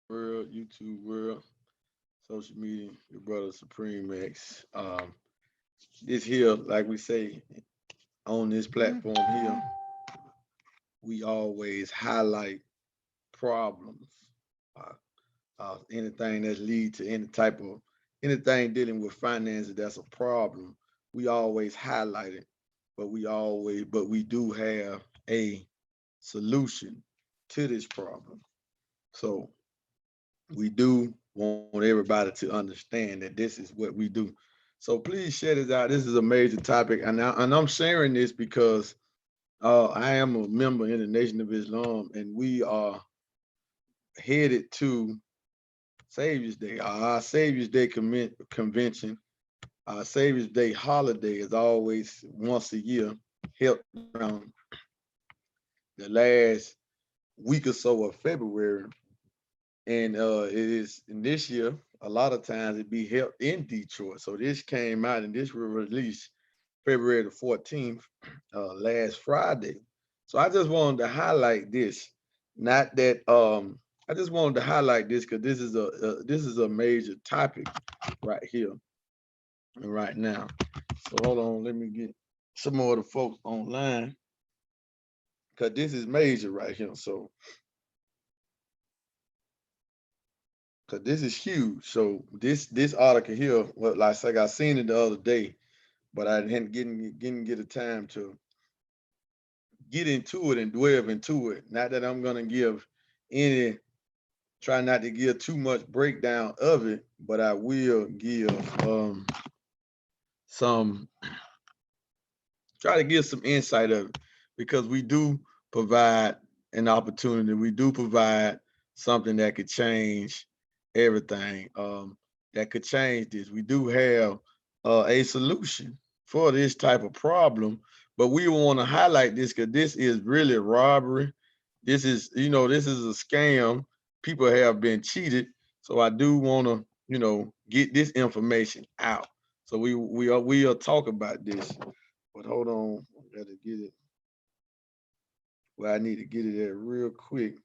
world, YouTube world, social media, your brother Supreme X. This here, like we say on this platform here, we always highlight problems. Uh, Anything that lead to any type of anything dealing with finances that's a problem, we always highlight it. But we do have a solution to this problem. So we do want everybody to understand that this is what we do. So please share this out. This is a major topic, and I'm sharing this because I am a member in the Nation of Islam, and we are headed to Savior's Day. Our Savior's Day convention, our Savior's Day holiday is always once a year, held around the last week or so of February. And it is in this year, a lot of times it be held in Detroit. So this came out and this was released February the 14th, last Friday. So I just wanted to highlight this. Not that I just wanted to highlight this because this is a major topic right here and right now. So hold on, let me get some more of the folks online because this is major right here. So because this is huge. So this article here, well, like I said, I seen it the other day, but I didn't get a time to get into it and dwell into it. Not that I'm gonna give any try not to give too much breakdown of it, but I will give some try to give some insight of it because we do provide an opportunity. We do provide something that could change everything. That could change this. We do have a solution for this type of problem, but we want to highlight this because this is really robbery. This is, this is a scam. People have been cheated. So I do want to, get this information out. So we'll talk about this. But hold on, I gotta get it. Well, I need to get it there real quick.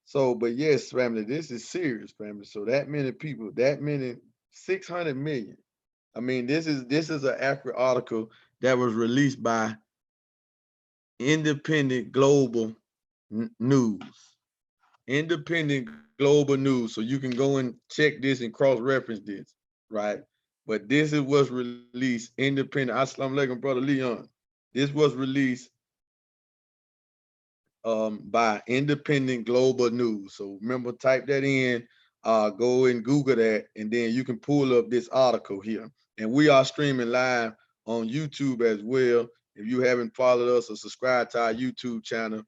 So, but yes, family, this is serious, family. So that many people, that many 600 million. I mean, this is an accurate article that was released by Independent Global News. Independent Global News. So you can go and check this and cross-reference this, right? But this is what's released. Independent. Assalamu alaikum, brother Leon. This was released by Independent Global News. So remember, type that in, go and Google that, and then you can pull up this article here. And we are streaming live on YouTube as well. If you haven't followed us or subscribed to our YouTube channel,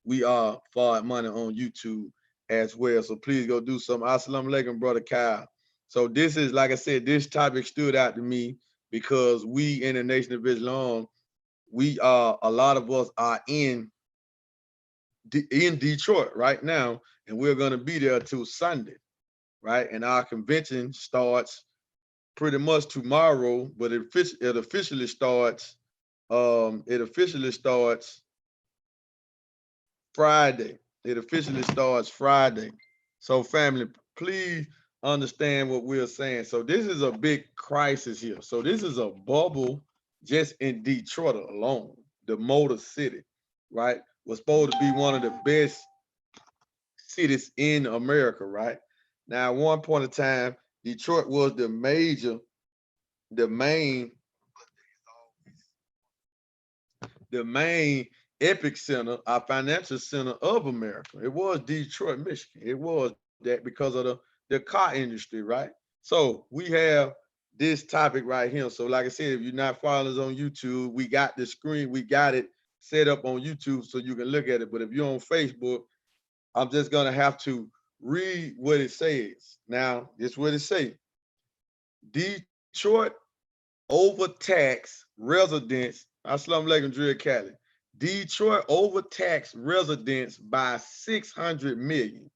we are Forward Money on YouTube as well. So please go do some. Assalamu alaikum, brother Kyle. So this is, like I said, this topic stood out to me because we in the Nation of Islam, we are, a lot of us are in Detroit right now, and we're going to be there till Sunday, right? And our convention starts pretty much tomorrow, but it officially starts. It officially starts Friday. It officially starts Friday. So, family, please understand what we're saying. So, this is a big crisis here. So, this is a bubble just in Detroit alone, the Motor City, right? Was supposed to be one of the best cities in America, right? Now, at one point in time, Detroit was the main, the main epic center, our financial center of America. It was Detroit, Michigan. It was that because of the car industry, right? So we have this topic right here. So, like I said, if you're not following us on YouTube, we got the screen, we got it set up on YouTube so you can look at it. But if you're on Facebook, I'm just gonna have to read what it says. Now, this is what it says. Detroit overtaxed residents. Assalamu alaikum, Drill Cali. Detroit overtaxed residents by 600 million,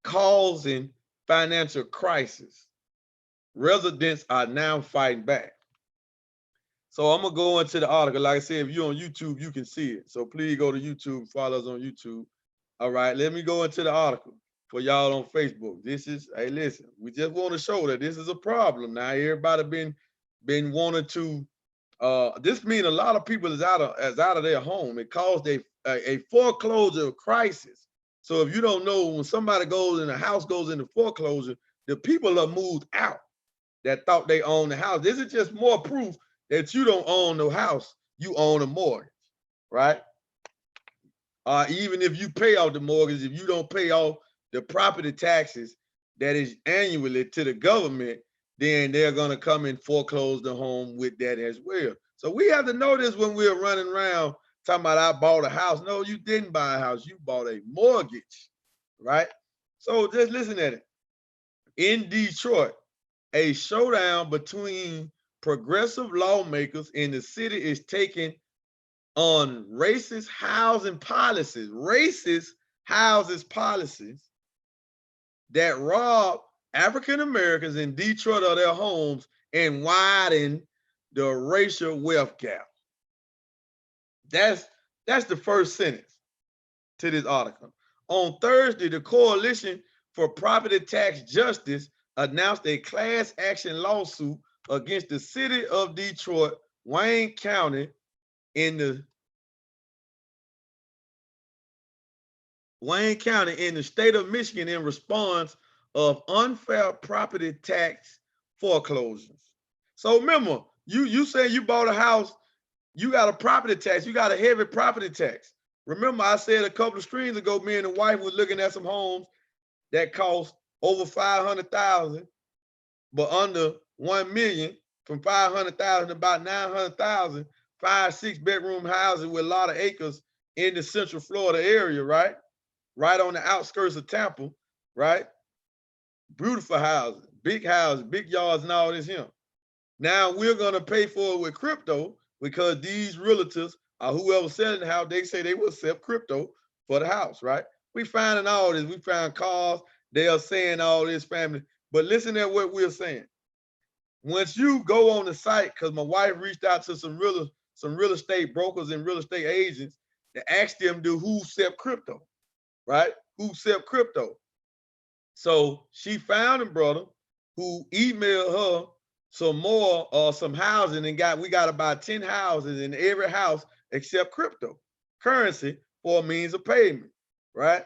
causing financial crisis. Residents are now fighting back. So I'm gonna go into the article. Like I said, if you're on YouTube, you can see it. So please go to YouTube, follow us on YouTube. All right, let me go into the article. for y'all on Facebook. This is, hey, listen, we just want to show that this is a problem. Now everybody been wanting to. This means a lot of people is out of their home. It caused a foreclosure crisis. So if you don't know, when somebody goes and a house goes into foreclosure, the people are moved out that thought they owned the house. This is just more proof that you don't own the house, you own a mortgage, right? Even if you pay off the mortgage, if you don't pay off the property taxes that is annually to the government, then they're going to come and foreclose the home with that as well. So we have to know this when we're running around talking about I bought a house. No, you didn't buy a house. You bought a mortgage, right? So just listen at it. In Detroit, a showdown between progressive lawmakers in the city is taking on racist housing policies, that rob African Americans in Detroit of their homes and widen the racial wealth gap. That's the first sentence to this article. On Thursday, the Coalition for Property Tax Justice announced a class action lawsuit against the city of Detroit, Wayne County, in the state of Michigan in response of unfair property tax foreclosures. So remember, you say you bought a house, you got a property tax, you got a heavy property tax. Remember, I said a couple of streams ago, me and the wife was looking at some homes that cost over 500,000, but under 1 million, from 500,000 to about 900,000, 5-6 bedroom houses with a lot of acres in the Central Florida area, right? Right on the outskirts of Tampa, right? Beautiful houses, big yards, and all this here. Now we're gonna pay for it with crypto because these realtors or whoever selling the house, they say they will accept crypto for the house, right? We finding all this. We found cars. They are saying all this, family. But listen to what we're saying. Once you go on the site, because my wife reached out to some real estate brokers and real estate agents to ask them, who accept crypto, right? Who accept crypto? So she found a brother who emailed her some more some housing, and we got about 10 houses in every house except cryptocurrency for a means of payment, right?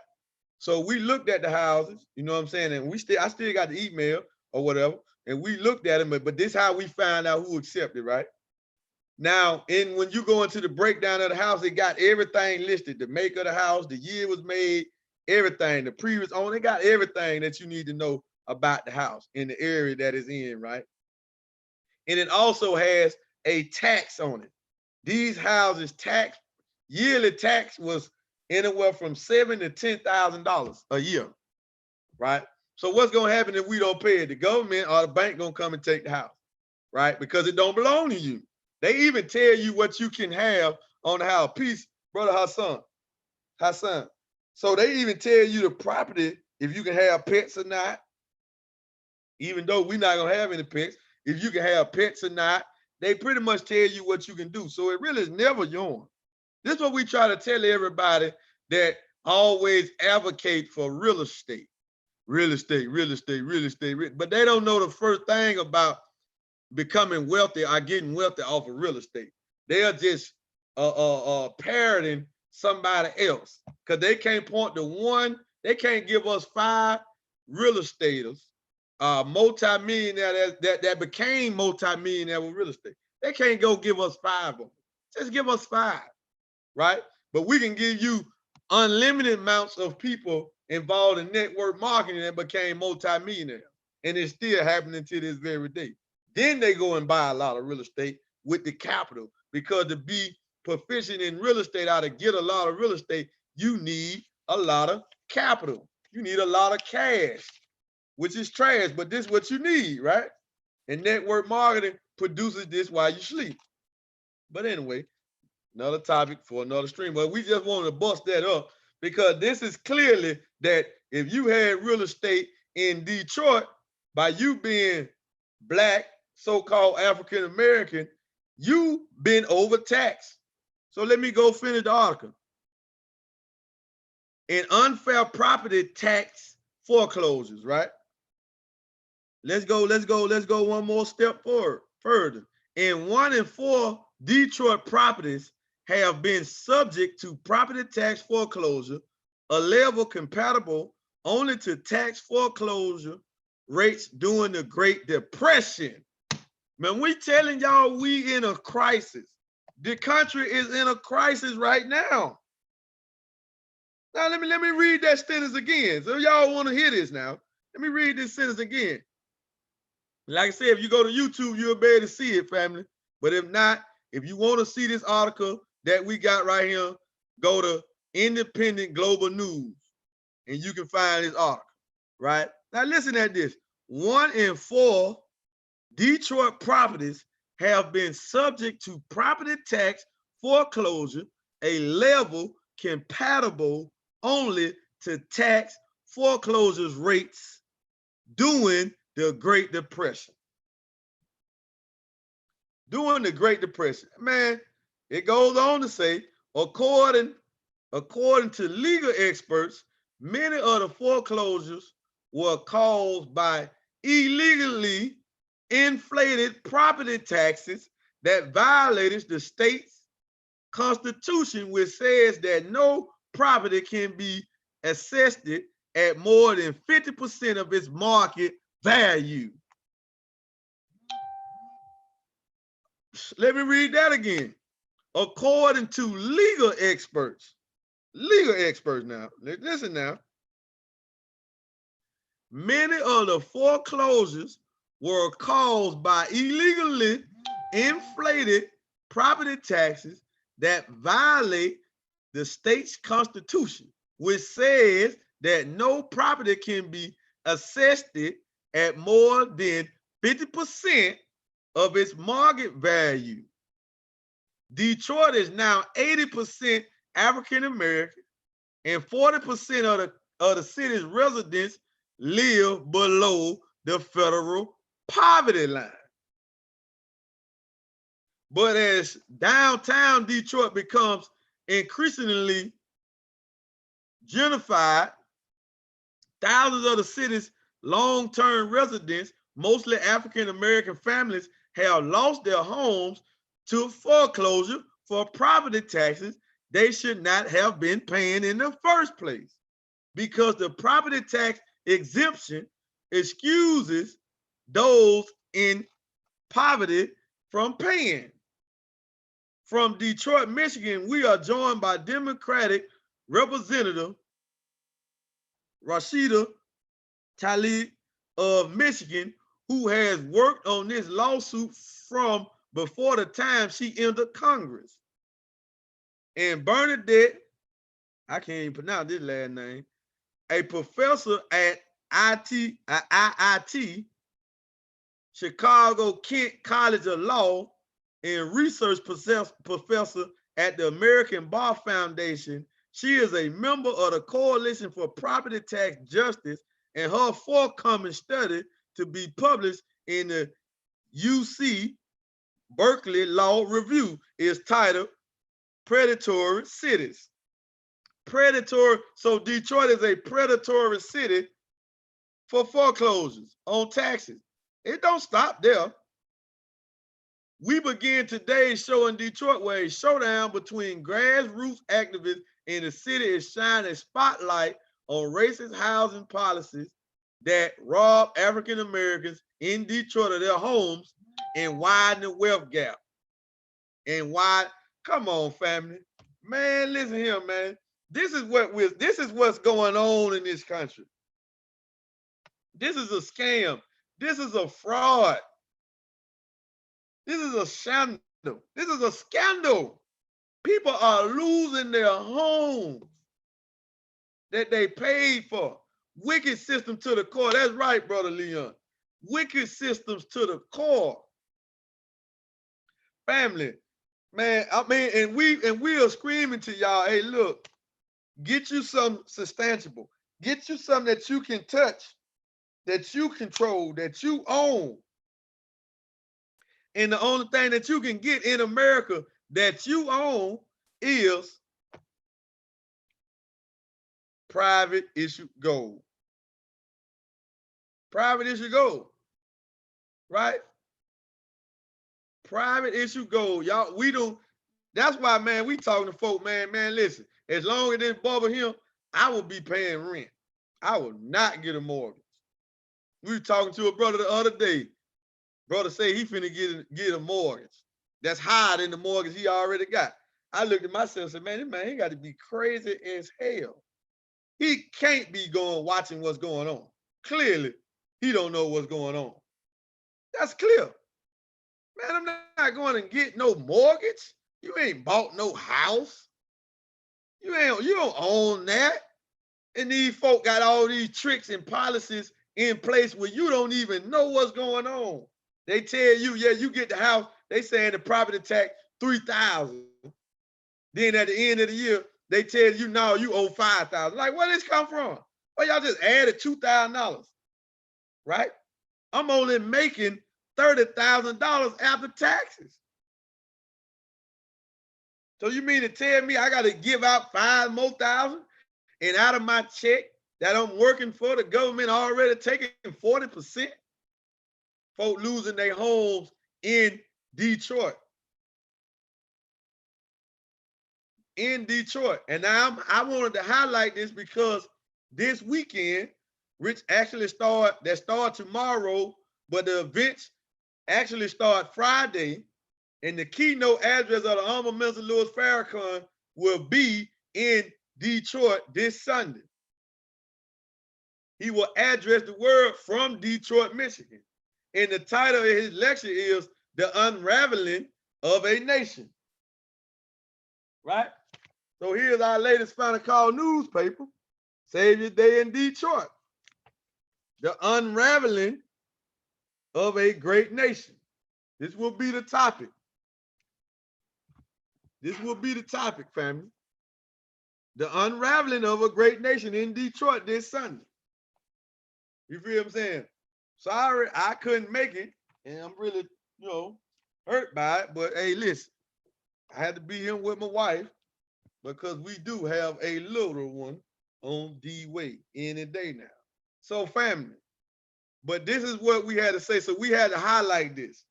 So we looked at the houses, you know what I'm saying, and I still got the email or whatever, and we looked at them, but this is how we find out who accepted, right? Now, when you go into the breakdown of the house, it got everything listed: the make of the house, the year it was made, everything, the previous owner. They got everything that you need to know about the house in the area that is in, right? And it also has a tax on it. These houses yearly tax was anywhere from $7,000 to $10,000 a year, right? So what's gonna happen if we don't pay it? The government or the bank gonna come and take the house, right? Because it don't belong to you. They even tell you what you can have on the house. Peace, brother Hassan. So they even tell you the property, if you can have pets or not, even though we're not gonna have any pets, if you can have pets or not, they pretty much tell you what you can do. So it really is never yours. This is what we try to tell everybody that always advocate for real estate. But they don't know the first thing about becoming wealthy or getting wealthy off of real estate. They are just parroting somebody else because they can't point to one. They can't give us 5 real estaters, multi-millionaire that became multi-millionaire with real estate. They can't go give us 5 of them. Just give us 5, right? But we can give you unlimited amounts of people involved in network marketing that became multi-millionaires, and it's still happening to this very day. Then they go and buy a lot of real estate with the capital, because to be proficient in real estate, how to get a lot of real estate, you need a lot of capital. You need a lot of cash, which is trash, but this is what you need, right? And network marketing produces this while you sleep. But anyway, another topic for another stream. But we just wanted to bust that up because this is clearly that if you had real estate in Detroit, by you being Black, so-called African American, you've been overtaxed. So let me go finish the article. An unfair property tax foreclosures, right? Let's go one more step further. And 1 in 4 Detroit properties have been subject to property tax foreclosure, a level compatible only to tax foreclosure rates during the Great Depression. Man, we telling y'all we in a crisis. The country is in a crisis right now. Now let me read that sentence again. So y'all want to hear this now. Let me read this sentence again. Like I said, if you go to YouTube, you'll be able to see it, family. But if not, if you want to see this article that we got right here, go to Independent Global News and you can find this article, right? Now listen at this. 1 in 4 Detroit properties have been subject to property tax foreclosure, a level compatible only to tax foreclosures rates during the Great Depression. During the Great Depression, man, it goes on to say, according to legal experts, many of the foreclosures were caused by illegally inflated property taxes that violated the state's constitution, which says that no property can be assessed at more than 50% of its market value. Let me read that again. According to legal experts now, listen now, many of the foreclosures were caused by illegally inflated property taxes that violate the state's constitution, which says that no property can be assessed at more than 50% of its market value. Detroit is now 80% African American, and 40% of the city's residents live below the federal poverty line. But as downtown Detroit becomes increasingly gentrified, thousands of the city's long-term residents, mostly African American families, have lost their homes to foreclosure for property taxes they should not have been paying in the first place, because the property tax exemption excuses those in poverty from paying. From Detroit, Michigan, we are joined by Democratic Representative Rashida Tlaib of Michigan, who has worked on this lawsuit from before the time she entered Congress. And Bernadette, I can't even pronounce this last name, a professor at IIT, Chicago Kent College of Law, and research professor at the American Bar Foundation. She is a member of the Coalition for Property Tax Justice, and her forthcoming study to be published in the UC Berkeley Law Review is titled Predatory Cities. Predatory, so Detroit is a predatory city for foreclosures on taxes. It don't stop there. We begin today's show in Detroit where a showdown between grassroots activists in the city is shining a spotlight on racist housing policies that rob African Americans in Detroit of their homes and widen the wealth gap. And why? Come on, family. Man, listen here, man. This is what's going on in this country. This is a scam. This is a fraud. This is a scandal. This is a scandal. People are losing their homes that they paid for. Wicked system to the core. That's right, Brother Leon. Wicked systems to the core. Family, man, I mean, and we are screaming to y'all, hey, look, get you some substantiable. Get you something that you can touch, that you control, that you own. And the only thing that you can get in America that you own is private issue gold. Private issue gold, right? Private issue gold. Y'all, we don't, that's why, man, we talking to folk, man, listen, as long as it didn't bother him, I will be paying rent. I will not get a mortgage. We were talking to a brother the other day. Brother say he finna get a mortgage that's higher than the mortgage he already got. I looked at myself and said, man, this man, he got to be crazy as hell. He can't be watching what's going on. Clearly, he don't know what's going on. That's clear. Man, I'm not going to get no mortgage. You ain't bought no house. You don't own that. And these folk got all these tricks and policies in place where you don't even know what's going on. They tell you, yeah, you get the house. They saying the property tax $3,000. Then at the end of the year, they tell you, no, you owe $5,000. Like, where this come from? Well, y'all just added $2,000, right? I'm only making $30,000 after taxes. So you mean to tell me I got to give out $5,000 more, and out of my check that I'm working for, the government already taking 40%? Folk losing their homes in Detroit. In Detroit. And now I wanted to highlight this because this weekend, which actually start tomorrow, but the events actually start Friday, and the keynote address of the Honorable Minister Louis Farrakhan will be in Detroit this Sunday. He will address the world from Detroit, Michigan. And the title of his lecture is The Unraveling of a Nation. Right? So here's our latest Final Call newspaper, Savior Day in Detroit. The unraveling of a great nation. This will be the topic. This will be the topic, family. The unraveling of a great nation in Detroit this Sunday. You feel what I'm saying? Sorry, I couldn't make it, and I'm really, hurt by it. But hey, listen, I had to be here with my wife because we do have a little one on the way any day now. So, family, but this is what we had to say. So we had to highlight this.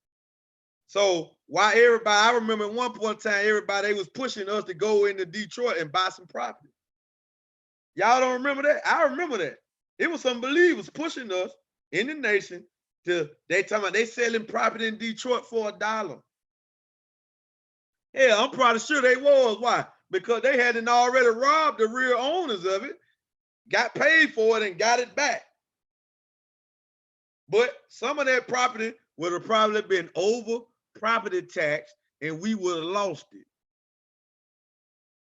So why everybody, I remember at one point in time, everybody was pushing us to go into Detroit and buy some property. Y'all don't remember that? I remember that. It was some believers pushing us in the nation they talking about they selling property in Detroit for $1. Yeah, I'm probably sure they was. Why? Because they hadn't already robbed the real owners of it, got paid for it, and got it back. But some of that property would have probably been over property tax, and we would have lost it.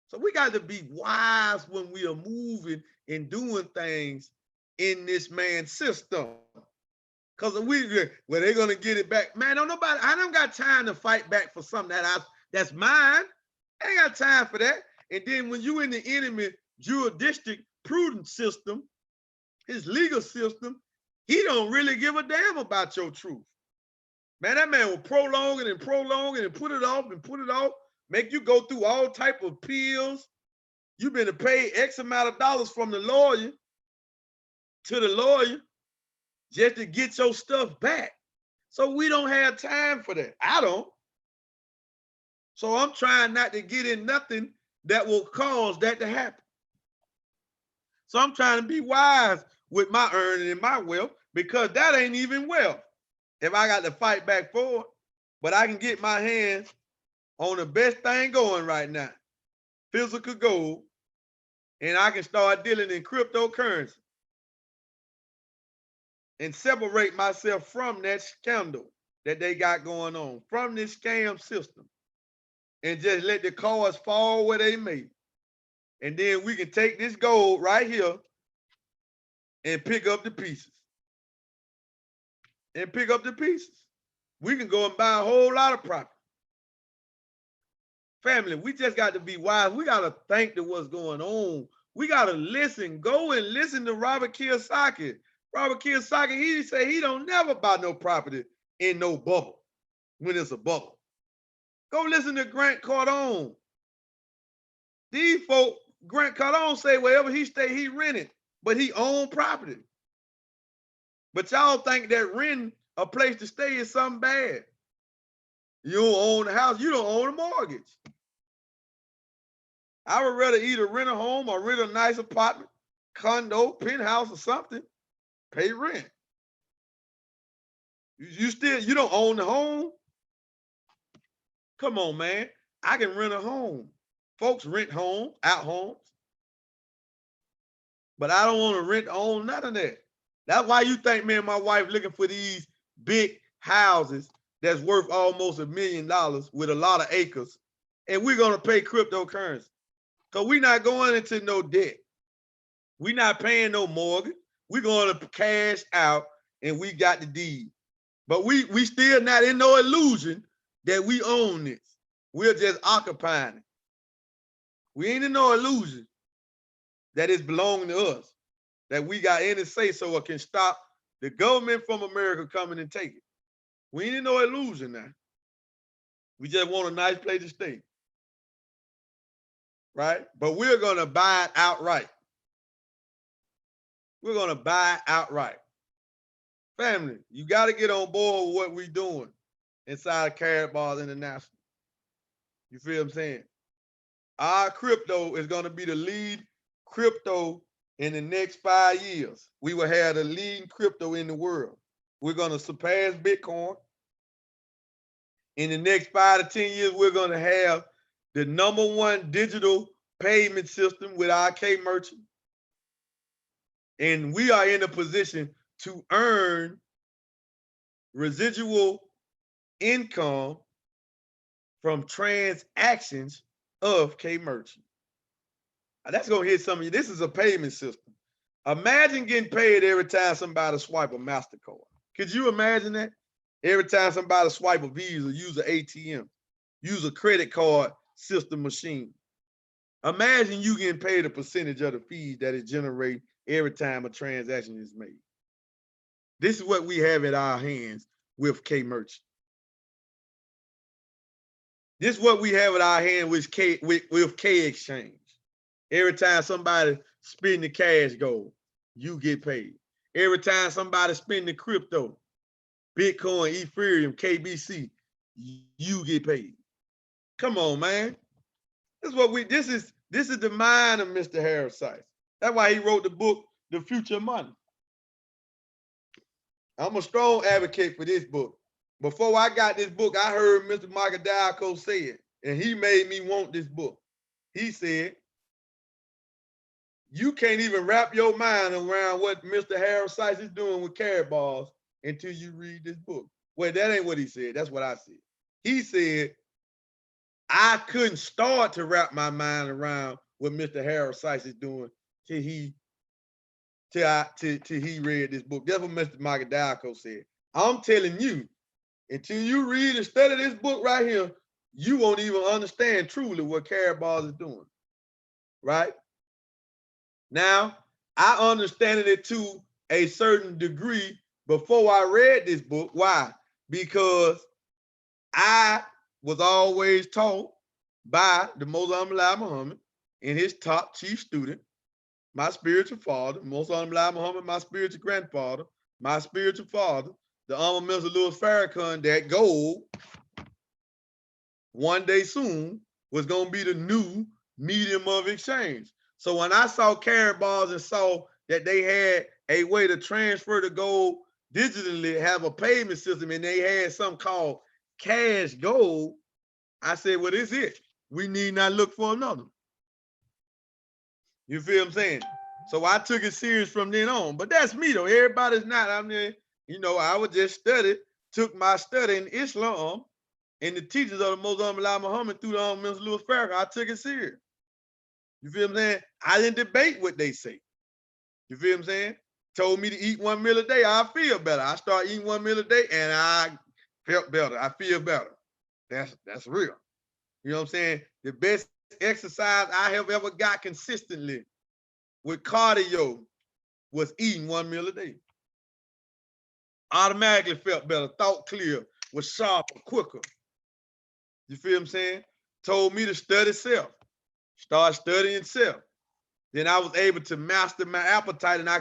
So we got to be wise when we are moving and doing things in this man's system. Because they're gonna get it back. Man, I don't got time to fight back for something that's mine. I ain't got time for that. And then when you in the enemy jurisdiction prudent system, his legal system, he don't really give a damn about your truth. Man, that man will prolong it and put it off and put it off, make you go through all type of appeals. You've been to pay X amount of dollars from the lawyer to the lawyer just to get your stuff back. So we don't have time for that. I don't. So I'm trying not to get in nothing that will cause that to happen. So I'm trying to be wise with my earning and my wealth, because that ain't even wealth if I got to fight back for it. But I can get my hands on the best thing going right now, physical gold, and I can start dealing in cryptocurrency and separate myself from that scandal that they got going on, from this scam system, and just let the cards fall where they may. And then we can take this gold right here and pick up the pieces. We can go and buy a whole lot of property. Family, we just got to be wise. We got to think to what's going on. We got to listen. Go and listen to Robert Kiyosaki. Robert Kiyosaki, he say he don't never buy no property in no bubble when it's a bubble. Go listen to Grant Cardone. These folk, Grant Cardone say wherever he stay, he rented, but he owned property. But y'all think that renting a place to stay is something bad. You don't own the house, you don't own a mortgage. I would rather either rent a home or rent a nice apartment, condo, penthouse, or something. Pay rent. You don't own the home. Come on, man. I can rent a home. Folks rent homes, out homes. But I don't want to rent own none of that. That's why you think me and my wife looking for these big houses that's worth almost $1 million with a lot of acres. And we're going to pay cryptocurrency. Because we're not going into no debt. We're not paying no mortgage. We're going to cash out and we got the deed. But we still not in no illusion that we own this. We're just occupying it. We ain't in no illusion that it's belonging to us, that we got any say so it can stop the government from America coming and take it. We ain't in no illusion now. We just want a nice place to stay. Right? But we're going to buy it outright. We're going to buy it outright. Family, you got to get on board with what we're doing inside of Karatbars International. You feel what I'm saying? Our crypto is going to be the lead crypto in the next 5 years. We will have the leading crypto in the world. We're going to surpass Bitcoin. In the next 5 to 10 years, we're going to have the #1 digital payment system with our K-Merchant. And we are in a position to earn residual income from transactions of K-Merchant. That's going to hit some of you. This is a payment system. Imagine getting paid every time somebody swipe a MasterCard. Could you imagine that? Every time somebody swipe a Visa, use an ATM, use a credit card system machine. Imagine you getting paid a percentage of the fees that it generates every time a transaction is made. This is what we have in our hands with K-Merchant. This is what we have in our hand with K Exchange. Every time somebody spend the cash gold, you get paid. Every time somebody spend the crypto, Bitcoin, Ethereum, KBC, you get paid. Come on, man. This is what this is the mind of Mr. Harris Sykes. That's why he wrote the book, The Future of Money. I'm a strong advocate for this book. Before I got this book, I heard Mr. Michael Diaco say it, and he made me want this book. He said, you can't even wrap your mind around what Mr. Harris Sykes is doing with Karatbars until you read this book. Well, that ain't what he said. That's what I said. He said, I couldn't start to wrap my mind around what Mr. Harris Sykes is doing till he read this book. That's what Mr. Michael Diaco said. I'm telling you, until you read and study this book right here, you won't even understand truly what Karatbars is doing. Right? Now, I understand it to a certain degree before I read this book. Why? Because I was always taught by the Most Honorable Muhammad and his top chief student, my spiritual father, Most Honorable Muhammad, my spiritual grandfather, my spiritual father, the Honorable Mr. Louis Farrakhan, that gold one day soon was going to be the new medium of exchange. So when I saw Karatbars and saw that they had a way to transfer the gold digitally, have a payment system, and they had something called cash gold, I said, well, this is it. We need not look for another. You feel what I'm saying? So I took it serious from then on. But that's me, though. Everybody's not. I mean, you know, I would just study, took my study in Islam and the teachings of the Most Honorable Muhammad through the Mr. Louis Farrakhan. I took it serious. You feel what I'm saying? I didn't debate what they say. You feel what I'm saying? Told me to eat 1 meal a day, I feel better. I start eating 1 meal a day and I felt better. I feel better. That's real. You know what I'm saying? The best exercise I have ever got consistently with cardio was eating 1 meal a day. Automatically felt better, thought clear, was sharper, quicker. You feel what I'm saying? Told me to study self. Start studying self. Then I was able to master my appetite, and I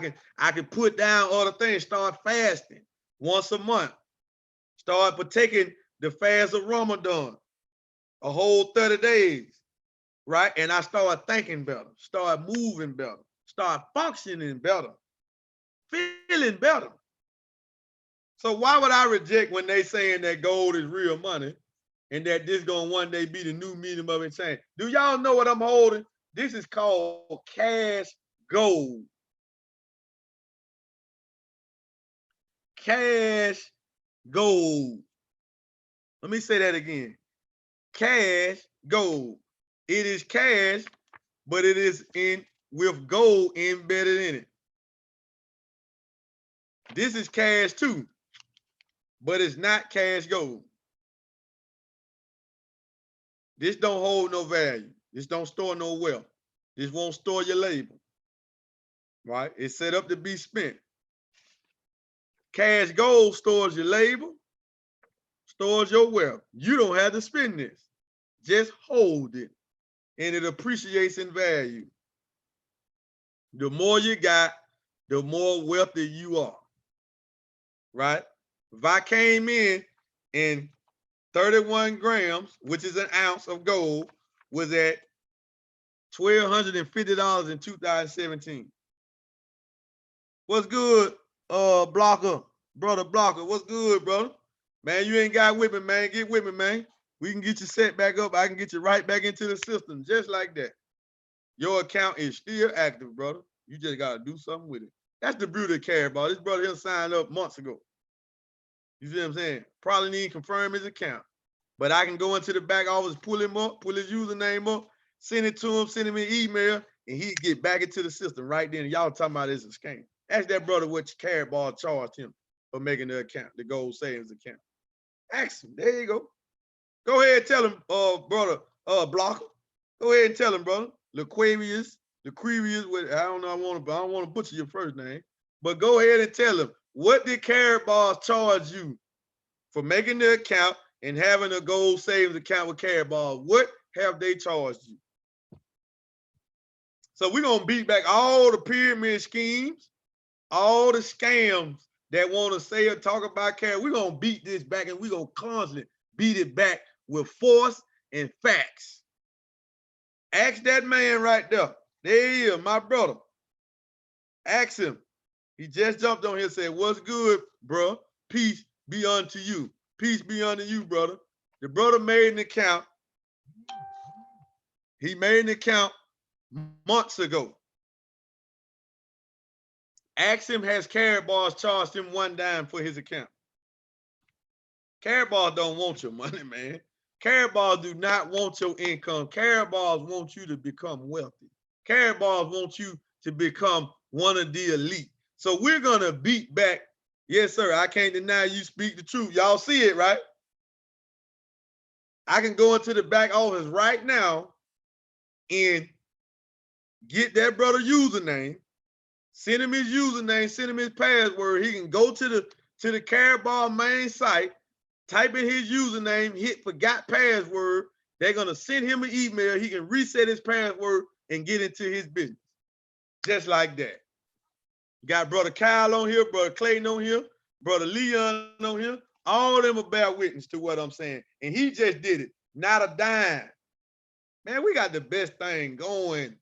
can put down other things, start fasting once a month, start partaking the fast of Ramadan, a whole 30 days, right? And I started thinking better, start moving better, start functioning better, feeling better. So why would I reject when they saying that gold is real money and that this gonna one day be the new medium of exchange? Do y'all know what I'm holding? This is called cash gold. Cash gold. Let me say that again. Cash gold. It is cash, but it is in with gold embedded in it. This is cash too, but it's not cash gold. This don't hold no value. This don't store no wealth. This won't store your labor, right? It's set up to be spent. Cash gold stores your labor, stores your wealth. You don't have to spend this. Just hold it, and it appreciates in value. The more you got, the more wealthy you are, right? If I came in and 31 grams, which is an ounce of gold, was at $1,250 in 2017. What's good, Blocker? Brother Blocker, what's good, brother? Man, you ain't got with me, man. Get with me, man. We can get you set back up. I can get you right back into the system, just like that. Your account is still active, brother. You just got to do something with it. That's the beauty of Caribou. This brother here signed up months ago. You see what I'm saying? Probably need to confirm his account. But I can go into the back office, pull him up, pull his username up, send it to him, send him an email, and he'd get back into the system right then. Y'all talking about it's a scam. Ask that brother what Caribou charged him for making the account, the gold savings account. Ask him. There you go. Go ahead and tell him, brother, Blocker. Go ahead and tell him, brother. Laquarius, I don't know, I don't want to butcher your first name, but go ahead and tell him, what did Caribou charge you for making the account and having a gold savings account with Caribou? What have they charged you? So we're going to beat back all the pyramid schemes, all the scams that want to say or talk about Caribou. We're going to beat this back, and we're going to constantly beat it back with force and facts. Ask that man right there. There he is, my brother. Ask him. He just jumped on here and said, what's good, bro? Peace be unto you. Peace be unto you, brother. The brother made an account. He made an account months ago. Ask him, has Caribou charged him one dime for his account? Caribou don't want your money, man. Caribou do not want your income. Caribou want you to become wealthy. Caribou want you to become one of the elite. So we're going to beat back. Yes, sir. I can't deny you speak the truth. Y'all see it, right? I can go into the back office right now and get that brother username, send him his username, send him his password. He can go to the Caribou main site, type in his username, hit forgot password. They're going to send him an email. He can reset his password and get into his business. Just like that. Got brother Kyle on here, brother Clayton on here, brother Leon on here. All of them will bear witness to what I'm saying. And he just did it. Not a dime. Man, we got the best thing going.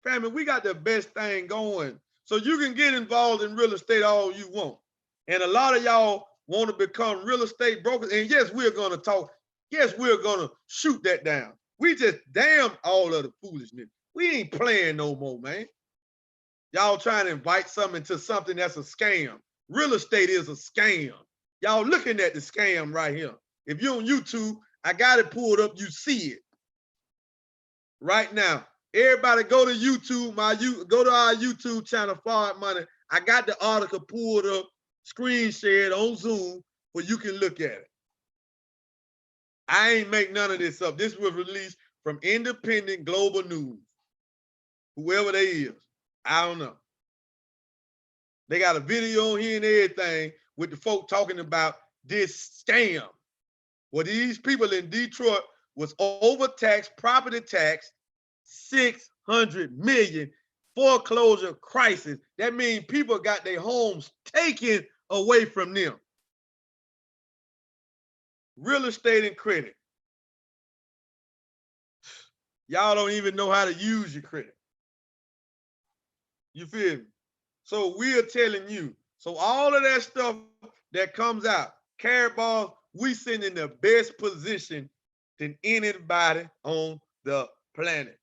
Family, we got the best thing going. So you can get involved in real estate all you want. And a lot of y'all want to become real estate brokers. And yes, we're going to talk. Yes, we're going to shoot that down. We just damn all of the foolishness. We ain't playing no more, man. Y'all trying to invite something into something that's a scam. Real estate is a scam. Y'all looking at the scam right here. If you're on YouTube, I got it pulled up. You see it right now. Everybody go to YouTube. Go to our YouTube channel, Forward Money. I got the article pulled up, screen shared on Zoom, where you can look at it. I ain't make none of this up. This was released from Independent Global News. Whoever they is, I don't know. They got a video on here and everything with the folk talking about this scam. Well, these people in Detroit was overtaxed, property tax, $6 million foreclosure crisis. That means people got their homes taken away from them. Real estate and credit. Y'all don't even know how to use your credit. You feel me? So we're telling you. So all of that stuff that comes out, Karatbars, we send in the best position than anybody on the planet.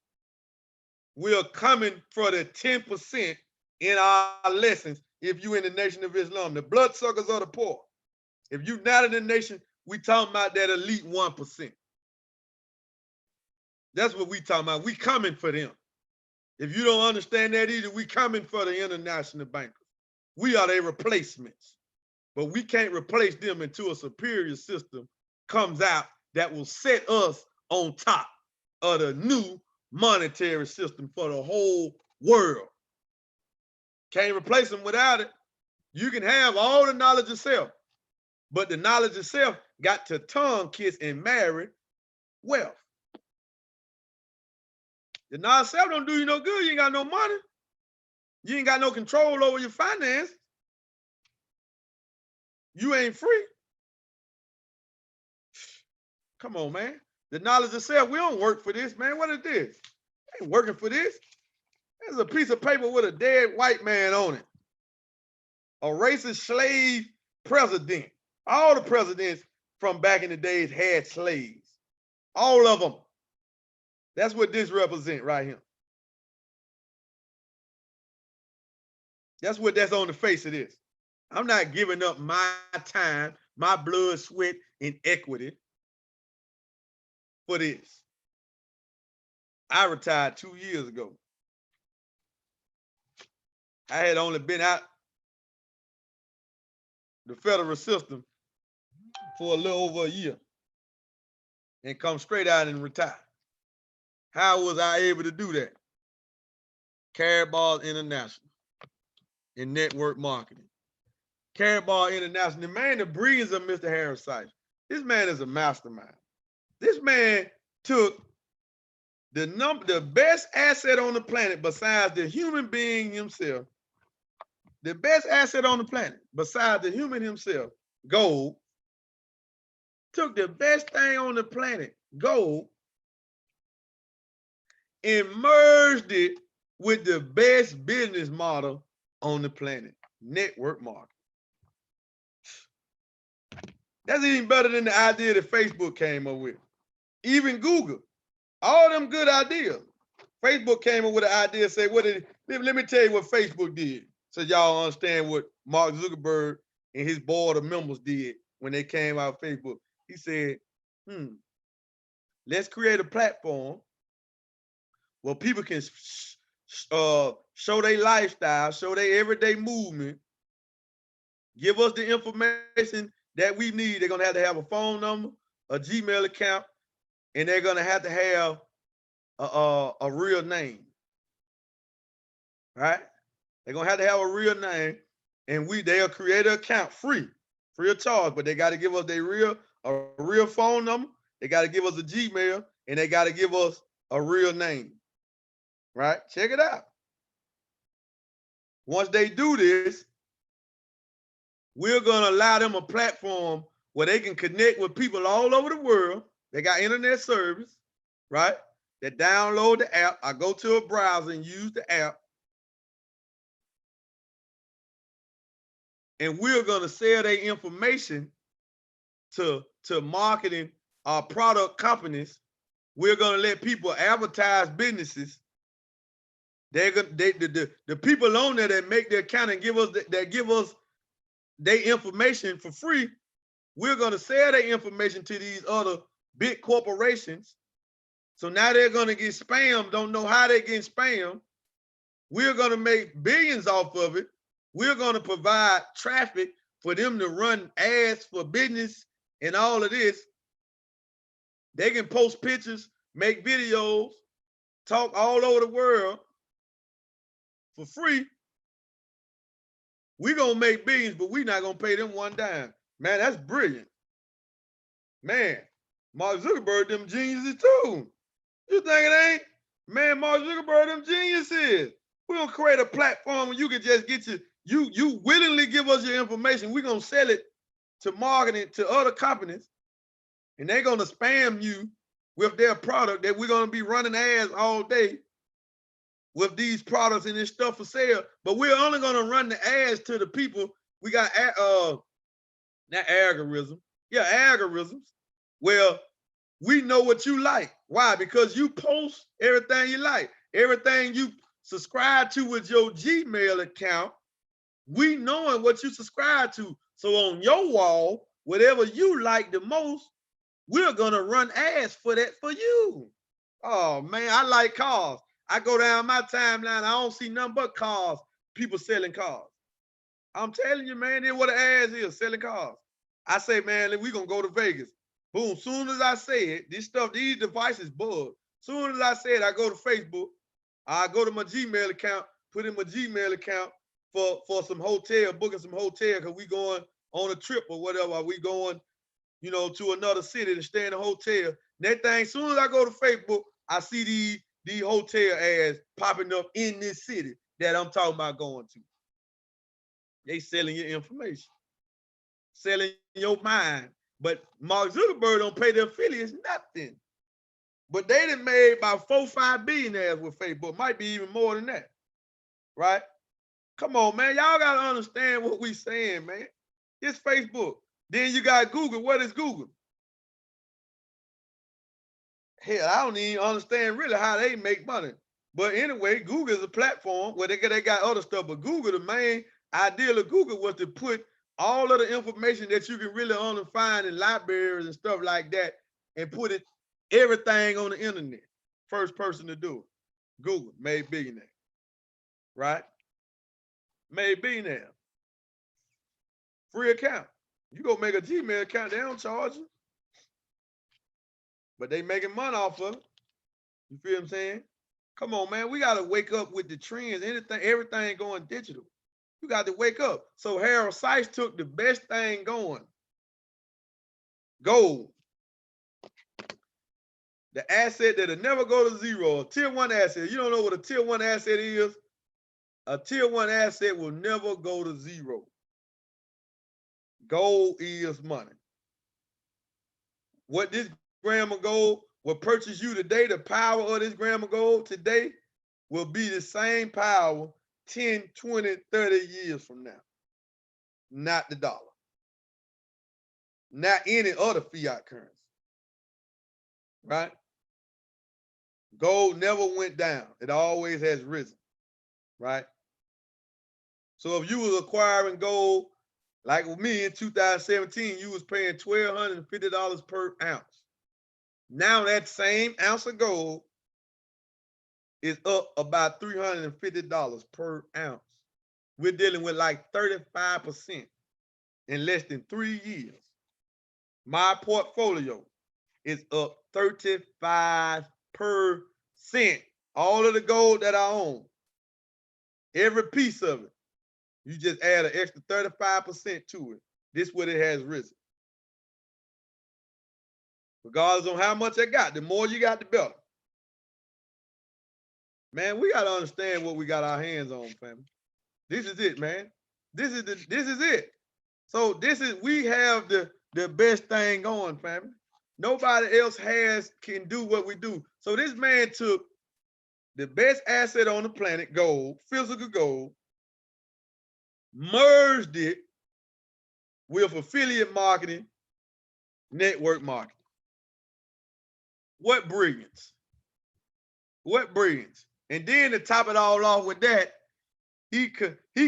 We're coming for the 10% in our lessons if you in the Nation of Islam, the bloodsuckers of the poor. If you not in the nation, we talking about that elite 1%. That's what we talking about. We coming for them. If you don't understand that either, we coming for the international bankers. We are their replacements. But we can't replace them until a superior system comes out that will set us on top of the new monetary system for the whole world. Can't replace them without it. You can have all the knowledge yourself, but the knowledge itself got to tongue kiss and marry wealth. The knowledge itself don't do you no good. You ain't got no money. You ain't got no control over your finances. You ain't free. Come on, man. The knowledge itself, we don't work for this, man. What is this? Ain't working for this. There's a piece of paper with a dead white man on it. A racist slave president. All the presidents from back in the days had slaves. All of them. That's what this represents right here. That's what that's on the face of this. I'm not giving up my time, my blood, sweat, and equity for this. I retired 2 years ago. I had only been out the federal system for a little over a year and come straight out and retire. How was I able to do that? Karatbars International in network marketing. Karatbars International, the man, the brilliance of Mr. Harris Sykes. This man is a mastermind. This man took the best asset on the planet besides the human being himself, the best asset on the planet besides the human himself, gold, took the best thing on the planet, gold, and merged it with the best business model on the planet, network marketing. That's even better than the idea that Facebook came up with. Even Google, all them good ideas. Facebook came up with an idea, say, let me tell you what Facebook did, so y'all understand what Mark Zuckerberg and his board of members did when they came out of Facebook. He said, let's create a platform where people can show their lifestyle, show their everyday movement, give us the information that we need. They're gonna have to have a phone number, a Gmail account, and they're gonna have to have a real name, right? They're gonna have to have a real name, and they'll create an account free of charge, but they got to give us a real phone number. They got to give us a Gmail, and they got to give us a real name, right? Check it out. Once they do this, we're gonna allow them a platform where they can connect with people all over the world. They got internet service, right? They download the app. I go to a browser and use the app. And we're gonna sell their information to marketing our product companies. We're gonna let people advertise businesses. The people on there that make their account and give us their information for free, we're gonna sell their information to these other big corporations. So now they're gonna get spammed, don't know how they're getting spammed. We're gonna make billions off of it. We're gonna provide traffic for them to run ads for business and all of this. They can post pictures, make videos, talk all over the world for free. We're gonna make billions, but we're not gonna pay them one dime. Man, that's brilliant. Man, Mark Zuckerberg, them geniuses too. You think it ain't? Man, Mark Zuckerberg, them geniuses. We're gonna create a platform where you can just get you willingly give us your information. We're gonna sell it to marketing to other companies, and they're gonna spam you with their product that we're gonna be running ads all day with these products and this stuff for sale. But we're only gonna run the ads to the people. We got not algorithm. Yeah, algorithms. Well, we know what you like. Why? Because you post everything you like. Everything you subscribe to with your Gmail account, we knowing what you subscribe to. So on your wall, whatever you like the most, we're gonna run ads for that for you. Oh man, I like cars. I go down my timeline, I don't see nothing but cars, people selling cars. I'm telling you, man, that's what the ads is, selling cars. I say, man, we're gonna go to Vegas. Boom, soon as I say it, this stuff, these devices bug. Soon as I say it, I go to Facebook, I go to my Gmail account, put in my Gmail account for some hotel, booking some hotel, because we going on a trip or whatever. We going, you know, to another city to stay in a hotel. That thing, soon as I go to Facebook, I see these hotel ads popping up in this city that I'm talking about going to. They selling your information, selling your mind. But Mark Zuckerberg don't pay the affiliates nothing. But they done made about 4 or 5 billionaires with Facebook. Might be even more than that, right? Come on, man. Y'all got to understand what we saying, man. It's Facebook. Then you got Google. What is Google? Hell, I don't even understand really how they make money. But anyway, Google is a platform where they got other stuff. But Google, the main idea of Google was to put all of the information that you can really only find in libraries and stuff like that and put it everything on the internet. First person to do it. Google, made billionaire. Right? Made billionaire. Free account. You go make a Gmail account, they don't charge you. But they making money off of it. You feel what I'm saying? Come on, man. We got to wake up with the trends. Everything going digital. You got to wake up. So Harold Sykes took the best thing going. Gold. The asset that'll never go to zero. A tier 1 asset. You don't know what a tier 1 asset is? A tier 1 asset will never go to zero. Gold is money. What this gram of gold will purchase you today, the power of this gram of gold today will be the same power 10, 20, 30 years from now. Not the dollar. Not any other fiat currency. Right? Gold never went down. It always has risen. Right? So if you was acquiring gold, like with me in 2017, you was paying $1,250 per ounce. Now that same ounce of gold is up about $350 per ounce. We're dealing with like 35% in less than 3 years. My portfolio is up 35%. All of the gold that I own, every piece of it, you just add an extra 35% to it. This is what it has risen. Regardless on how much I got, the more you got, the better. Man, we got to understand what we got our hands on, family. This is it, man. This is it. So we have the best thing going, family. Nobody else can do what we do. So this man took the best asset on the planet, gold, physical gold, merged it with affiliate marketing, network marketing. What brilliance. What brilliance. And then to top it all off with that, he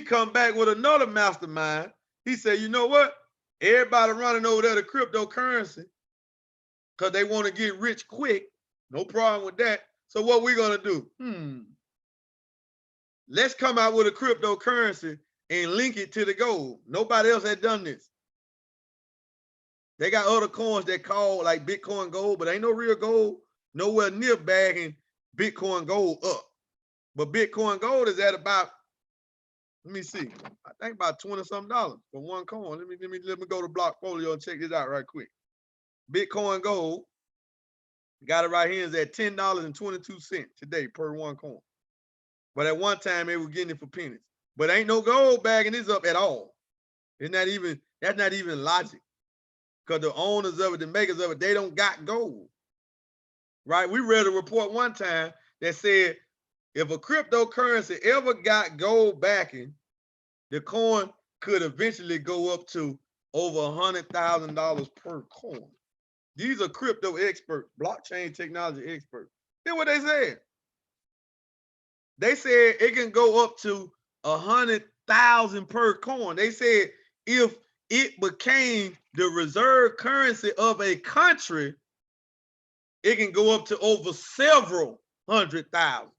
come back with another mastermind. He said, you know what? Everybody running over there to cryptocurrency because they want to get rich quick. No problem with that. So what we going to do? Let's come out with a cryptocurrency and link it to the gold. Nobody else had done this. They got other coins that call like Bitcoin gold, but ain't no real gold nowhere near bagging Bitcoin gold up. But Bitcoin gold is at about, let me see, I think about $20-something for one coin. Let me go to Blockfolio and check this out right quick. Bitcoin gold Got it right here is at $10.22 today per one coin. But at one time they were getting it for pennies. But ain't no gold backing this up at all. It's not even, that's not even logic. Because the owners of it, the makers of it, they don't got gold. Right? We read a report one time that said if a cryptocurrency ever got gold backing, the coin could eventually go up to over $100,000 per coin. These are crypto experts, blockchain technology experts. Here's what they said. They said it can go up to 100,000 per coin. They said if it became the reserve currency of a country, it can go up to over several 100,000.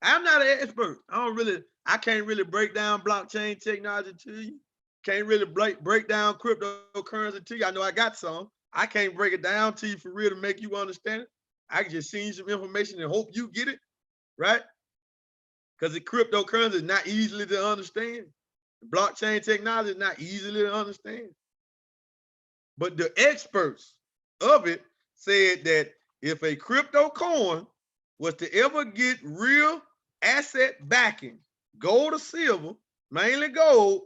I'm not an expert. I can't really break down blockchain technology to you. Can't really break down cryptocurrency to you. I know I got some. I can't break it down to you for real to make you understand it. I can just send you some information and hope you get it, right? Because the cryptocurrency is not easily to understand. Blockchain technology is not easily to understand. But the experts of it said that if a crypto coin was to ever get real asset backing, gold or silver, mainly gold,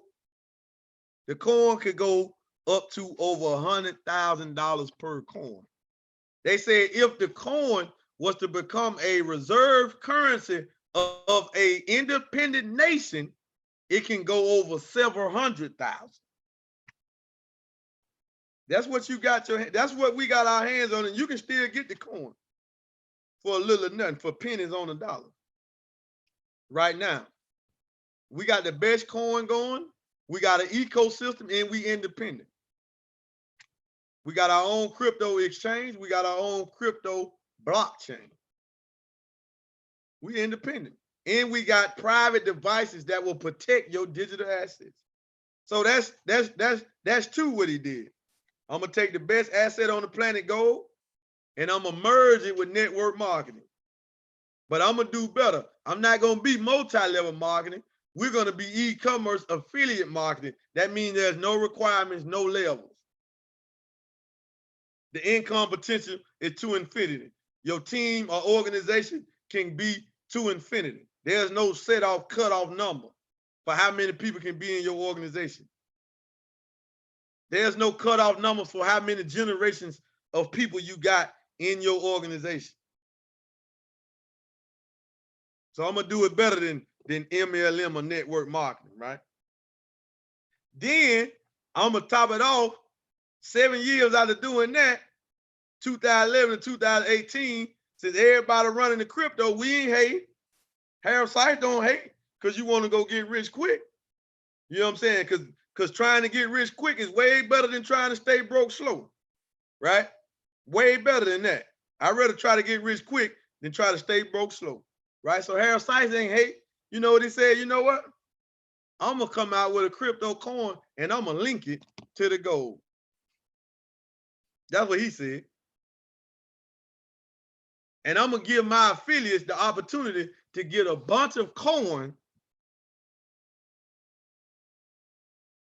the coin could go up to over $100,000 per coin. They said if the coin was to become a reserve currency of a independent nation, it can go over several 100,000. That's what you got that's what we got our hands on, and you can still get the coin for a little of nothing, for pennies on a dollar. Right now, we got the best coin going. We got an ecosystem, and we independent. We got our own crypto exchange. We got our own crypto blockchain. We independent. And we got private devices that will protect your digital assets. So that's two what he did. I'm gonna take the best asset on the planet, gold, and I'm gonna merge it with network marketing. But I'm gonna do better. I'm not gonna be multi-level marketing. We're gonna be e-commerce affiliate marketing. That means there's no requirements, no levels. The income potential is to infinity. Your team or organization can be to infinity. There's no set off, cut off number for how many people can be in your organization. There's no cutoff number for how many generations of people you got in your organization. So I'm gonna do it better than MLM or network marketing, right? Then I'm gonna top it off. 7 years out of doing that, 2011 to 2018, since everybody running the crypto, we ain't hate. Harold Sykes don't hate because you want to go get rich quick. You know what I'm saying? Because trying to get rich quick is way better than trying to stay broke slow, right? Way better than that. I'd rather try to get rich quick than try to stay broke slow, right? So Harold Sykes ain't hate. You know what he said? You know what? I'm going to come out with a crypto coin and I'm going to link it to the gold. That's what he said. And I'm going to give my affiliates the opportunity to get a bunch of coin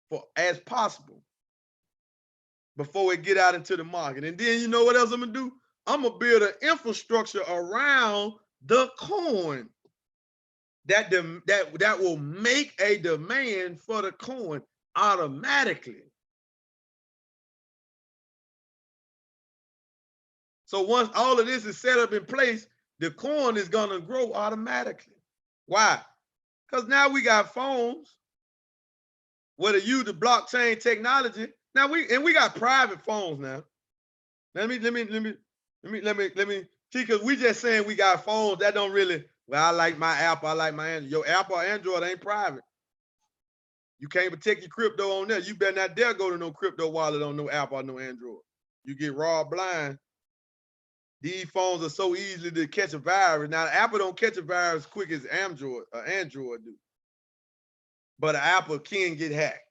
for as possible before it get out into the market. And then you know what else I'm going to do? I'm going to build an infrastructure around the coin that will make a demand for the coin automatically. So once all of this is set up in place, the coin is going to grow automatically. Why? Because now we got phones where they use the blockchain technology. Now we got private phones now. Let me see, because we just saying we got phones that don't really, well, I like my Apple, I like my Android. Your Apple or Android ain't private. You can't protect your crypto on there. You better not dare go to no crypto wallet on no Apple or no Android. You get robbed blind. These phones are so easy to catch a virus. Now, Apple don't catch a virus quick as Android do. But Apple can get hacked.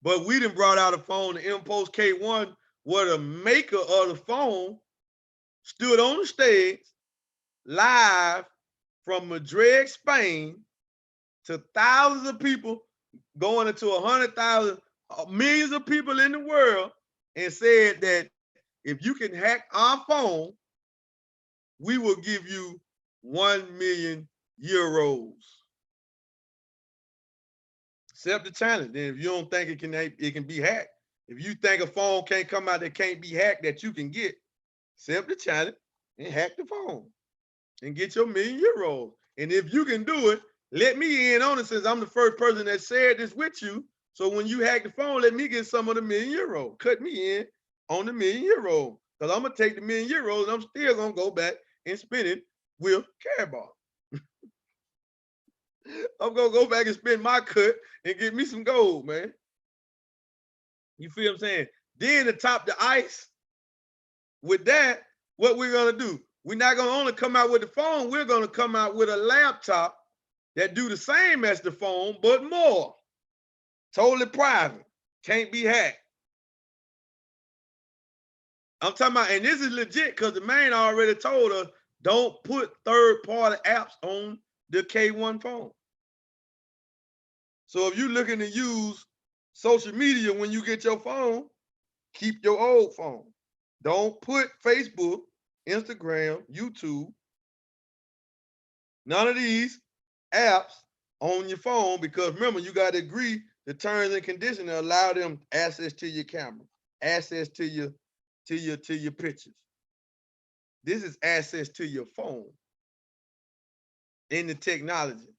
But we done brought out a phone, the Impulse K1, where the maker of the phone stood on the stage live from Madrid, Spain, to thousands of people, going into 100,000, millions of people in the world, and said that if you can hack our phone, we will give you 1 million euros. Accept the challenge. Then if you don't think it can be hacked, if you think a phone can't come out that can't be hacked that you can get, accept the challenge and hack the phone and get your 1 million euros. And if you can do it, let me in on it since I'm the first person that shared this with you. So when you hack the phone, let me get some of the 1 million euros. Cut me in on the 1 million euros. Because I'm going to take the 1 million euros and I'm still going to go back and spend it with Carabar. I'm going to go back and spend my cut and get me some gold, man. You feel what I'm saying? Then to top the ice, with that, what we're going to do, we're not going to only come out with the phone, we're going to come out with a laptop that do the same as the phone, but more. Totally private. Can't be hacked. I'm talking about, and this is legit because the man already told us, don't put third-party apps on the K1 phone. So if you're looking to use social media when you get your phone, keep your old phone. Don't put Facebook, Instagram, YouTube, none of these apps on your phone, because remember, you got to agree the terms and conditions that allow them access to your camera, access to your pictures. This is access to your phone in the technology.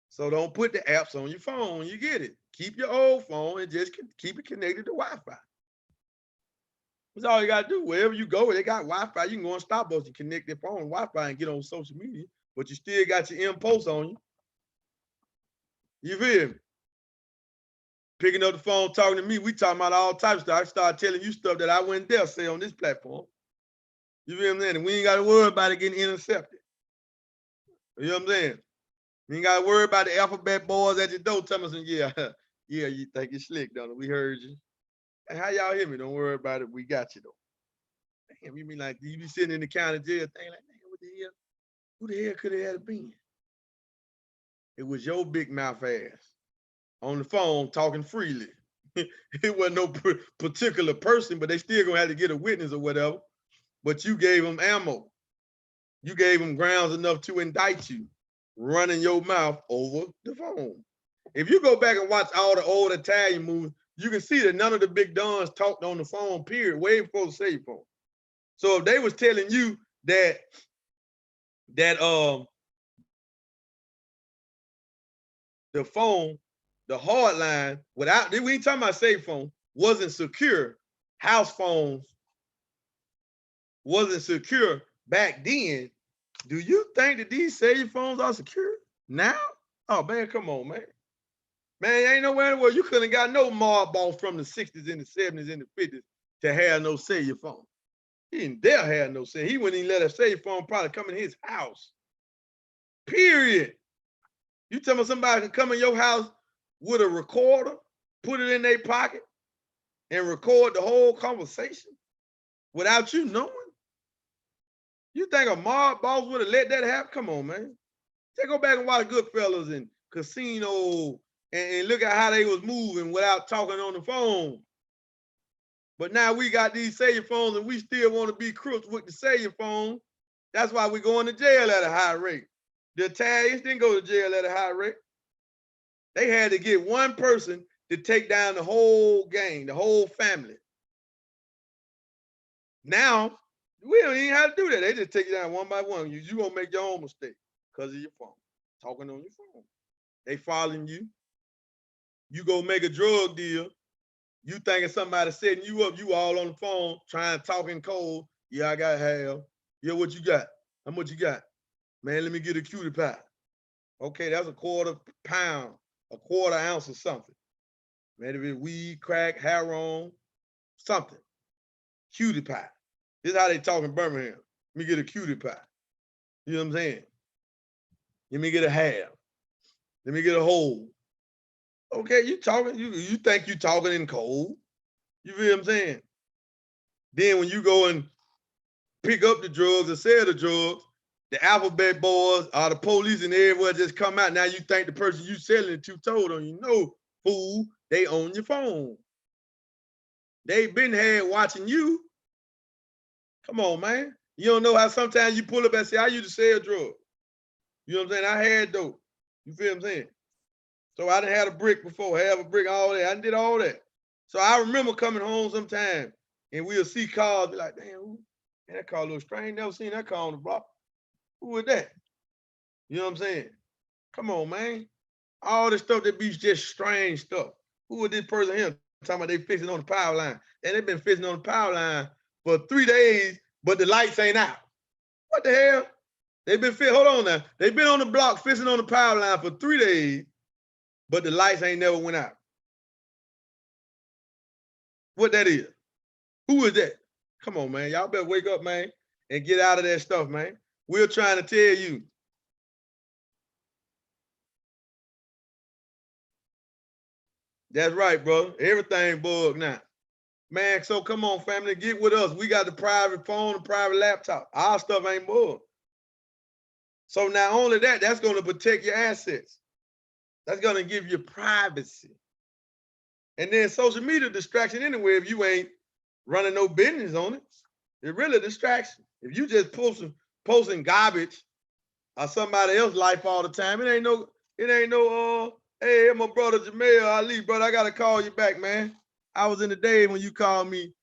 So don't put the apps on your phone when you get it. Keep your old phone and just keep it connected to Wi-Fi. That's all you got to do. Wherever you go, they got Wi-Fi. You can go on Starbucks and connect their phone to Wi-Fi and get on social media, but you still got your M-Post on you. You feel me? Picking up the phone, talking to me, we talking about all types of stuff. I start telling you stuff that I wouldn't dare say on this platform. You feel what I'm saying? And we ain't got to worry about it getting intercepted. You know what I'm saying? We ain't got to worry about the alphabet boys at your door telling us, yeah, you think you're slick, don't it? We heard you. And how y'all hear me? Don't worry about it. We got you, though. Damn, you mean like you be sitting in the county jail thing like, man, what the hell? Who the hell could it have been? It was your big mouth ass on the phone talking freely. It wasn't no particular person, but they still gonna have to get a witness or whatever. But you gave them ammo. You gave them grounds enough to indict you, running your mouth over the phone. If you go back and watch all the old Italian movies, you can see that none of the big dons talked on the phone, period, way before the cell phone. So if they was telling you that the phone, the hard line, without, we ain't talking about cell phone, wasn't secure, house phones wasn't secure back then, do you think that these cell phones are secure now? Oh man, come on, man. Man, ain't nowhere in the world you couldn't got no marbles from the 60s and the 70s and the 50s to have no cell phone. He didn't dare have no cell. He wouldn't even let a cell phone probably come in his house. Period. You tell me somebody can come in your house with a recorder, put it in their pocket, and record the whole conversation without you knowing? You think a mob boss would have let that happen? Come on, man. Just go back and watch Goodfellas and Casino and look at how they was moving without talking on the phone. But now we got these cellular phones and we still want to be crooks with the cellular phone. That's why we're going to jail at a high rate. The Italians didn't go to jail at a high rate. They had to get one person to take down the whole gang, the whole family. Now, we don't even have to do that. They just take it down one by one. You're going to make your own mistake because of your phone, talking on your phone. They following you. You go make a drug deal. You thinking somebody setting you up, you all on the phone, trying to talk in code. Yeah, I got half. Yeah, what you got? How much you got? Man, let me get a cutie pie. Okay, that's a quarter pound, a quarter ounce of something. Man, if it's weed, crack, heroin, something. Cutie pie. This is how they talk in Birmingham. Let me get a cutie pie. You know what I'm saying? Let me get a half. Let me get a whole. Okay, you talking, you think you talking in code. You feel what I'm saying? Then when you go and pick up the drugs and sell the drugs, the alphabet boys or the police and everywhere just come out. Now you think the person you selling it to told on you. No, fool, they own your phone. They been had watching you. Come on, man. You don't know how sometimes you pull up and say, I used to sell drugs. You know what I'm saying? I had dope. You feel what I'm saying? So I done had a brick before, have a brick, all that. I did all that. So I remember coming home sometime and we'll see cars, be like, damn, who? Man, that car looks strange. Never seen that car on the block. Who was that? You know what I'm saying? Come on, man. All this stuff that be just strange stuff. Who was this person here talking about they fixing on the power line? And they've been fixing on the power line for 3 days, but the lights ain't out. What the hell? They've been hold on now. They've been on the block fixing on the power line for 3 days, but the lights ain't never went out. What that is? Who is that? Come on, man. Y'all better wake up, man, and get out of that stuff, man. We're trying to tell you. That's right, brother. Everything bugged now. Man, so come on, family, get with us. We got the private phone, the private laptop. Our stuff ain't bugged. So not only that, that's going to protect your assets. That's going to give you privacy. And then social media distraction anyway, if you ain't running no business on it. It's really a distraction. If you just posting garbage or somebody else's life all the time, it ain't no, hey, my brother Jamel Ali, brother, I gotta call you back, man. I was in the day when you called me.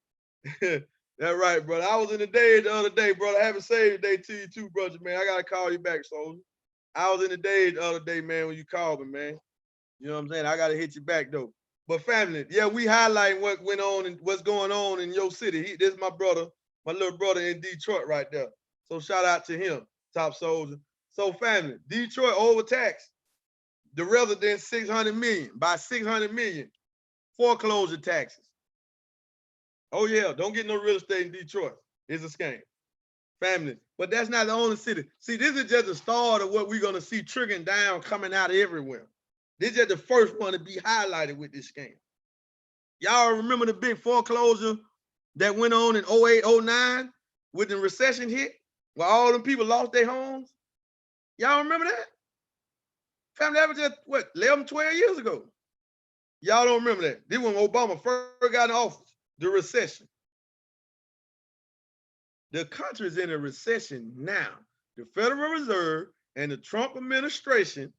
That's right, brother. I was in the day the other day, brother. I haven't saved the day to you too, brother, man. I gotta call you back, soldier. I was in the day the other day, man, when you called me, man. You know what I'm saying? I gotta hit you back though. But family, yeah, we highlight what went on and what's going on in your city. This is my brother, my little brother in Detroit right there. So shout out to him, top soldier. So family, Detroit overtaxed the residents 600 million by 600 million foreclosure taxes. Oh yeah, don't get no real estate in Detroit. It's a scam. Family, but that's not the only city. See, this is just the start of what we're gonna see trickling down, coming out everywhere. This is just the first one to be highlighted with this scam. Y'all remember the big foreclosure that went on in 08, 09 when the recession hit, where all them people lost their homes? Y'all remember that? Family, that was just, what, 11, 12 years ago. Y'all don't remember that. This when Obama first got in office, the recession. The country's in a recession now. The Federal Reserve and the Trump administration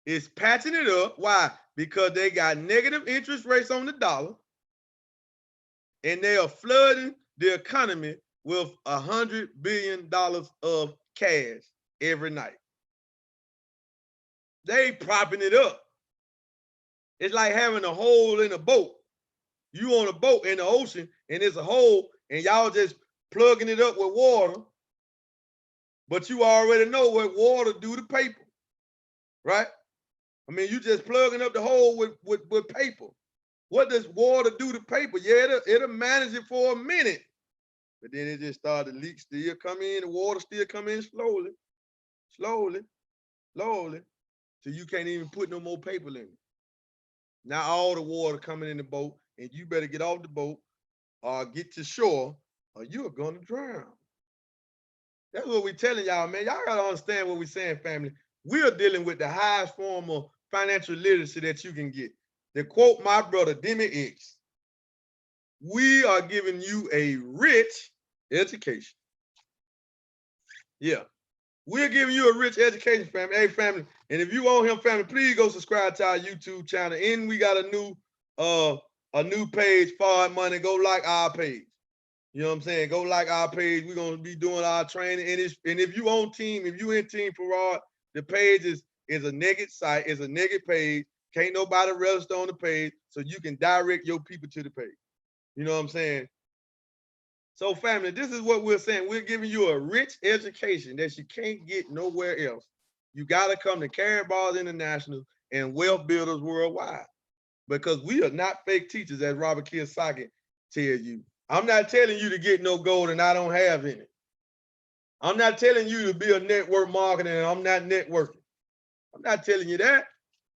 is patching it up. Why? Because they got negative interest rates on the dollar and they are flooding the economy with $100 billion of cash every night. They propping it up. It's like having a hole in a boat. You on a boat in the ocean and there's a hole and y'all just plugging it up with water, but you already know what water do to paper, right? I mean, you just plugging up the hole with paper. What does water do to paper? Yeah, it'll manage it for a minute, but then it just started to leak, still come in, the water still come in slowly, till you can't even put no more paper in it. Now all the water coming in the boat, and you better get off the boat or get to shore, or you're gonna drown. That's what we're telling y'all, man. Y'all gotta understand what we're saying, family. We are dealing with the highest form of financial literacy that you can get. To quote my brother, Demi X, we are giving you a rich education. Yeah, we're giving you a rich education, family. Hey, family, and if you want him, family, please go subscribe to our YouTube channel. And we got a new page, Forward Money. Go like our page. You know what I'm saying? Go like our page. We're gonna be doing our training. And if you on team, if you in Team Farad, the page is a naked site, is a naked page. Can't nobody register on the page, so you can direct your people to the page. You know what I'm saying? So family, this is what we're saying. We're giving you a rich education that you can't get nowhere else. You got to come to Karatbars International and Wealth Builders Worldwide, because we are not fake teachers, as Robert Kiyosaki tells you. I'm not telling you to get no gold and I don't have any. I'm not telling you to be a network marketer and I'm not networking. I'm not telling you that.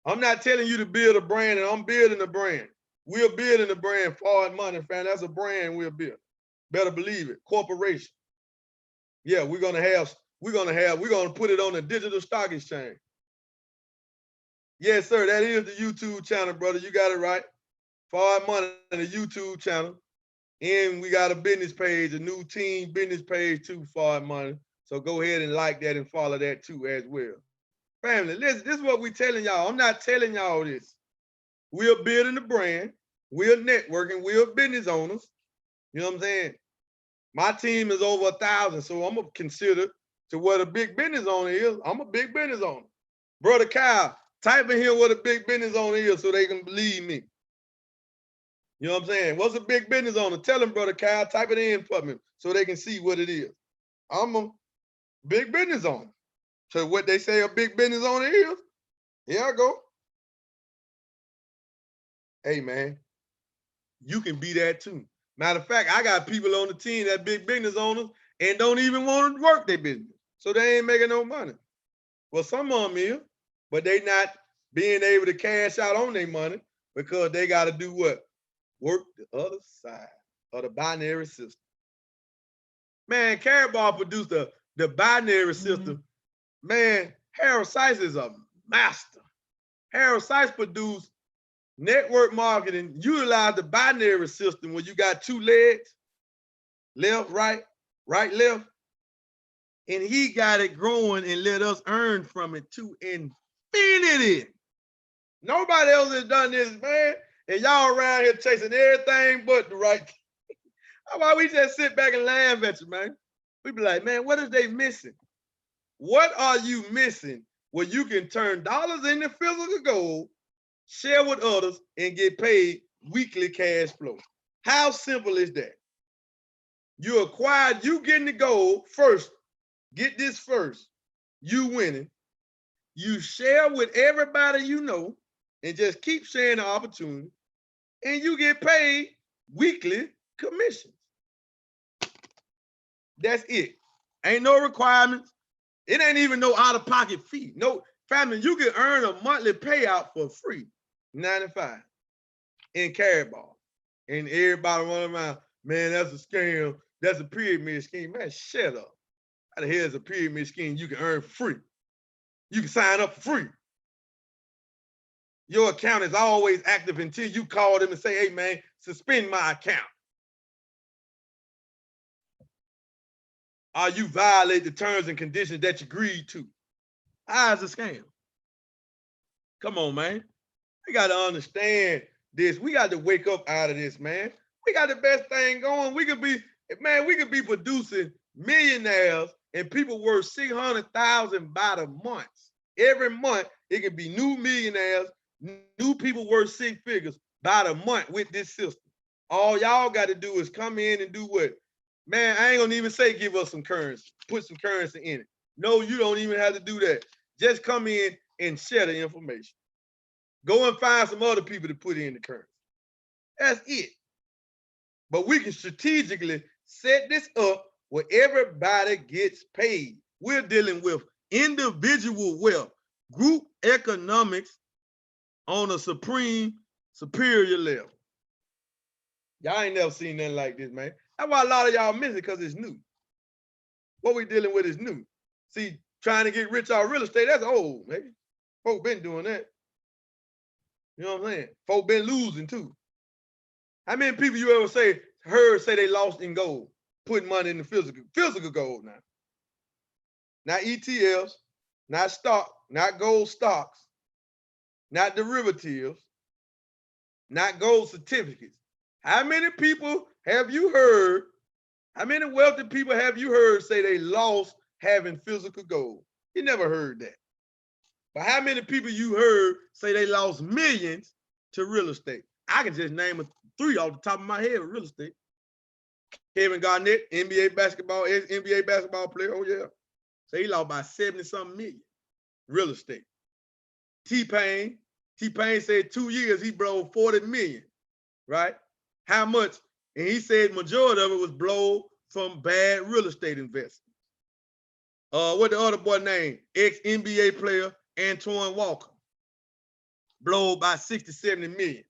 I'm not telling you to build a brand and I'm building a brand. We're building a brand, Forward Money, fam. That's a brand we'll build. Better believe it. Corporation. Yeah, we're gonna put it on the digital stock exchange. Yes, sir. That is the YouTube channel, brother. You got it right. Forward Money on the YouTube channel. And we got a business page, a new team business page too, Forward Money. So go ahead and like that and follow that too as well. Family, listen, this is what we telling y'all. I'm not telling y'all this. We're building the brand. We're networking. We're business owners. You know what I'm saying? My team is over 1,000, so I'm going to consider to what a big business owner is. I'm a big business owner. Brother Kyle, type in here what a big business owner is so they can believe me. You know what I'm saying? What's a big business owner? Tell them, Brother Kyle, type it in for me so they can see what it is. I'm a big business owner. So what they say a big business owner is, here I go. Hey, man, you can be that too. Matter of fact, I got people on the team that big business owners and don't even want to work their business. So they ain't making no money. Well, some of them is, but they not being able to cash out on their money because they got to do what? Work the other side of the binary system. Man, Carabao produced the binary system. Man, Harold Sykes is a master. Harold Sykes produced network marketing, utilize the binary system when you got two legs, left, right, left. And he got it growing and let us earn from it to infinity. Nobody else has done this, man. And y'all around here chasing everything but the right. How about we just sit back and laugh at you, man? We be like, man, what is they missing? What are you missing where you can turn dollars into physical gold, share with others, and get paid weekly cash flow? How simple is that? You acquired, you getting the gold first. Get this first. You winning. You share with everybody you know and just keep sharing the opportunity. And you get paid weekly commissions. That's it. Ain't no requirements. It ain't even no out-of-pocket fee. No, family, you can earn a monthly payout for free, $95 in Carabao. And everybody running around, man, that's a scam. That's a pyramid scheme. Man, shut up. How the hell is a pyramid scheme you can earn free? You can sign up for free. Your account is always active until you call them and say, hey, man, suspend my account. Or you violate the terms and conditions that you agreed to. How's a scam? Come on, man. We got to understand this. We got to wake up out of this, man. We got the best thing going. We could be, man, we could be producing millionaires and people worth 600,000 by the months. Every month, it can be new millionaires, new people worth six figures by the month with this system. All y'all got to do is come in and do what? Man, I ain't gonna even say give us some currency, put some currency in it. No, you don't even have to do that. Just come in and share the information. Go and find some other people to put in the currency. That's it. But we can strategically set this up where everybody gets paid. We're dealing with individual wealth, group economics on a superior level. Y'all ain't never seen nothing like this, man. That's why a lot of y'all miss it, because it's new. What we dealing with is new. See, trying to get rich out of real estate, that's old, man. Folk been doing that. You know what I'm saying? Folk been losing too. How many people you ever heard say they lost in gold, putting money in the physical gold now? Not ETFs, not stock, not gold stocks, not derivatives, not gold certificates. How many people have you heard? How many wealthy people have you heard say they lost having physical gold? You never heard that. But how many people you heard say they lost millions to real estate? I can just name 3 off the top of my head of real estate. Kevin Garnett, NBA basketball player. Oh, yeah. So he lost by 70-something million. Real estate. T-Pain said 2 years he blowed 40 million, right? How much? And he said majority of it was blown from bad real estate investments. What the other boy name? Ex-NBA player Antoine Walker. Blowed by 60-70 million.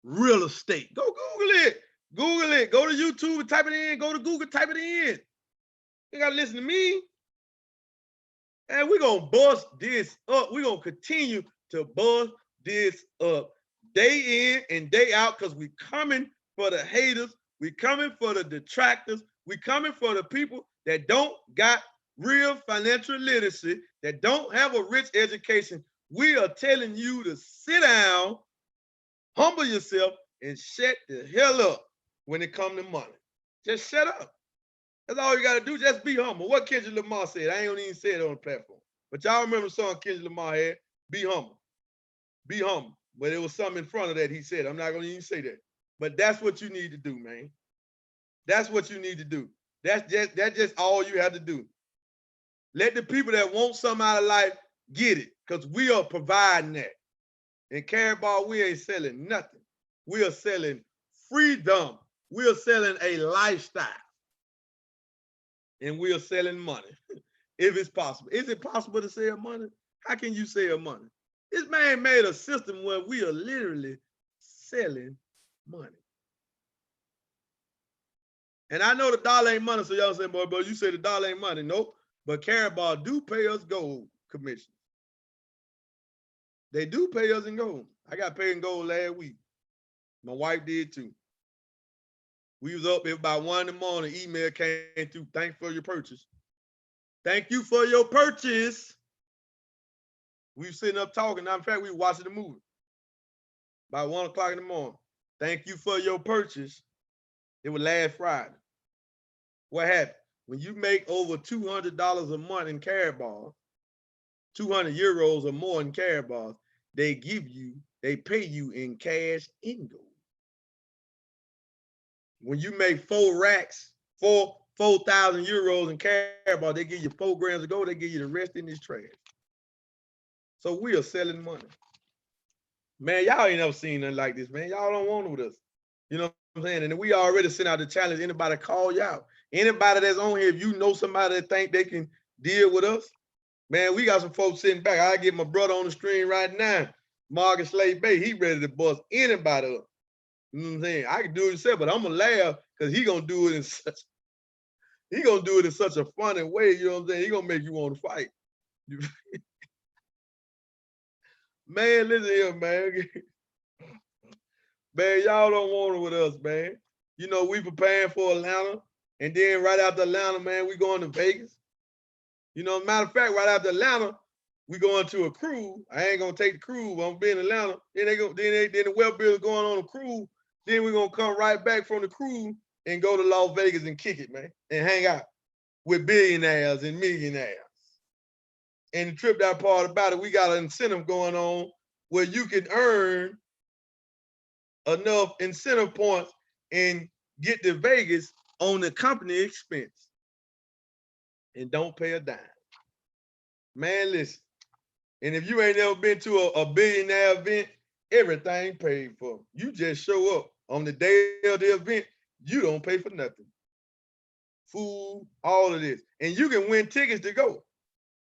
Real estate. Go Google it. Google it. Go to YouTube and type it in. Go to Google, type it in. You gotta listen to me. And we're gonna bust this up. We're gonna continue to bust this up day in and day out, because we coming for the haters, we coming for the detractors, we coming for the people that don't got real financial literacy, that don't have a rich education. We are telling you to sit down, humble yourself, and shut the hell up when it comes to money. Just shut up. That's all you got to do. Just be humble. What Kendrick Lamar said, I ain't gonna even say it on the platform. But y'all remember the song Kendrick Lamar had, Be Humble. Be humble. But there was something in front of that he said. I'm not gonna even say that. But that's what you need to do, man. That's what you need to do. That's just all you have to do. Let the people that want something out of life get it, because we are providing that. In Carabao, we ain't selling nothing. We are selling freedom. We are selling a lifestyle. And we are selling money, if it's possible. Is it possible to sell money? How can you sell money? This man made a system where we are literally selling money. And I know the dollar ain't money, so y'all say, boy, but you say the dollar ain't money. Nope. But Carabao do pay us gold commission. They do pay us in gold. I got paid in gold last week. My wife did too. We was up about 1 in the morning, email came through, thanks for your purchase. Thank you for your purchase. We were sitting up talking. Now, in fact, we were watching the movie. About 1 o'clock in the morning. Thank you for your purchase. It was last Friday. What happened? When you make over $200 a month in Carabao, 200 euros or more in Carabao, they pay you in cash in gold. When you make 4,000 euros in Carabao, they give you 4 grams of gold, they give you the rest in this trash. So we are selling money. Man, y'all ain't never seen nothing like this, man. Y'all don't want it with us. You know what I'm saying? And we already sent out the challenge. Anybody call y'all. Anybody that's on here, if you know somebody that think they can deal with us, man, we got some folks sitting back. I get my brother on the stream right now, Marcus Slade Bay. He ready to bust anybody up. You know what I'm saying? I can do it himself, but I'm gonna laugh because he gonna do it in such a funny way. You know what I'm saying? He gonna make you want to fight. Man, listen here, man. Man, y'all don't want it with us, man. You know, we preparing for Atlanta, and then right after Atlanta, man, we going to Vegas. You know, matter of fact, right after Atlanta, we going to a cruise. I ain't gonna take the cruise. I'm gonna be in Atlanta. Then the well builders going on a cruise. Then we're gonna come right back from the cruise and go to Las Vegas and kick it, man, and hang out with billionaires and millionaires. And the trip that part about it, we got an incentive going on where you can earn enough incentive points and get to Vegas on the company expense and don't pay a dime. Man, listen. And if you ain't never been to a billionaire event, everything paid for. You just show up on the day of the event, you don't pay for nothing. Food, all of this. And you can win tickets to go.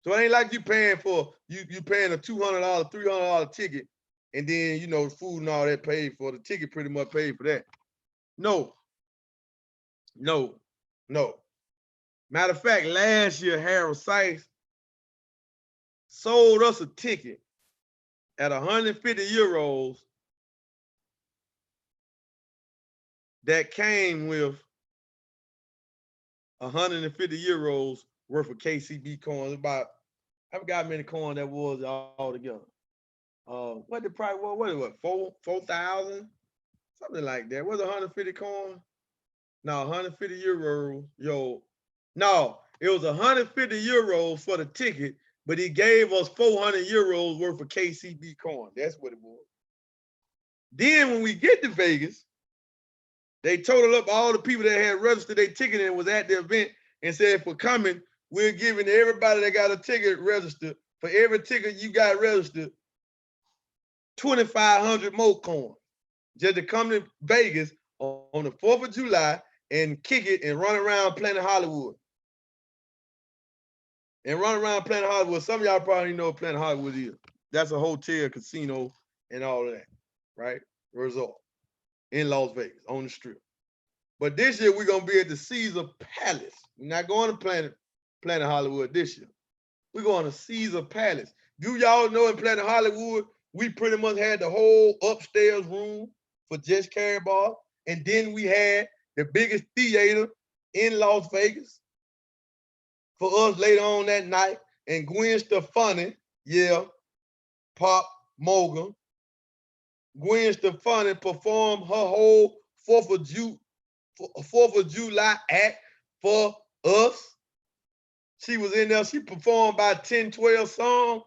So it ain't like you paying for, you paying a $200, $300 ticket, and then, you know, food and all that paid for. The ticket pretty much paid for that. No. Matter of fact, last year, Harold Sykes sold us a ticket at 150 euros that came with 150 euros worth of KCB coins. About, I forgot how many coins that was all together. What the price was? What it was? 4,000? Something like that. Was it 150 coins? No, 150 euros. No, it was 150 euros for the ticket, but he gave us 400 euros worth of KCB coin. That's what it was. Then when we get to Vegas, they totaled up all the people that had registered their ticket and was at the event and said, for coming, we're giving everybody that got a ticket registered, for every ticket you got registered, 2,500 more coins just to come to Vegas on the 4th of July and kick it and run around Planet Hollywood. And run around Planet Hollywood. Some of y'all probably know what Planet Hollywood is. That's a hotel, casino, and all of that, right? Resort in Las Vegas on the Strip. But this year we're gonna be at the Caesar Palace. We're not going to Planet Hollywood this year. We're going to Caesar Palace. Do y'all know in Planet Hollywood We pretty much had the whole upstairs room for just Carrie Ball. And then we had the biggest theater in Las Vegas for us later on that night. And Gwen Stefani, yeah, Pop Morgan. Gwen Stefani performed her whole 4th of July act for us. She was in there. She performed about 10, 12 songs.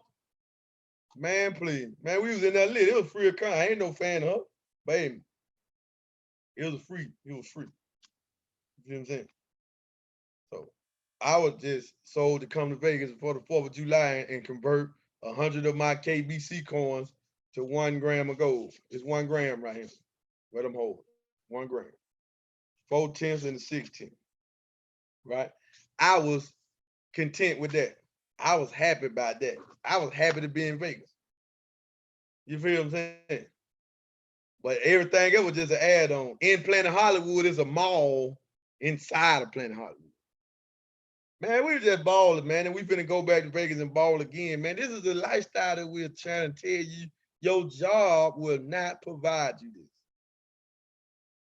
Man, please. Man, we was in there lit. It was free of kind. I ain't no fan of her. Baby. It was free. It was free. You know what I'm saying? So I was just sold to come to Vegas for the 4th of July and convert 100 of my KBC coins to 1 gram of gold. It's 1 gram right here. Let them hold. 1 gram. 4/10 and a 16. Right? I was content with that. I was happy about that. I was happy to be in Vegas. You feel what I'm saying? But everything else was just an add-on. In Planet Hollywood is a mall inside of Planet Hollywood. Man, we were just balling, man, and we finna go back to Vegas and ball again, man. This is the lifestyle that we're trying to tell you. Your job will not provide you this.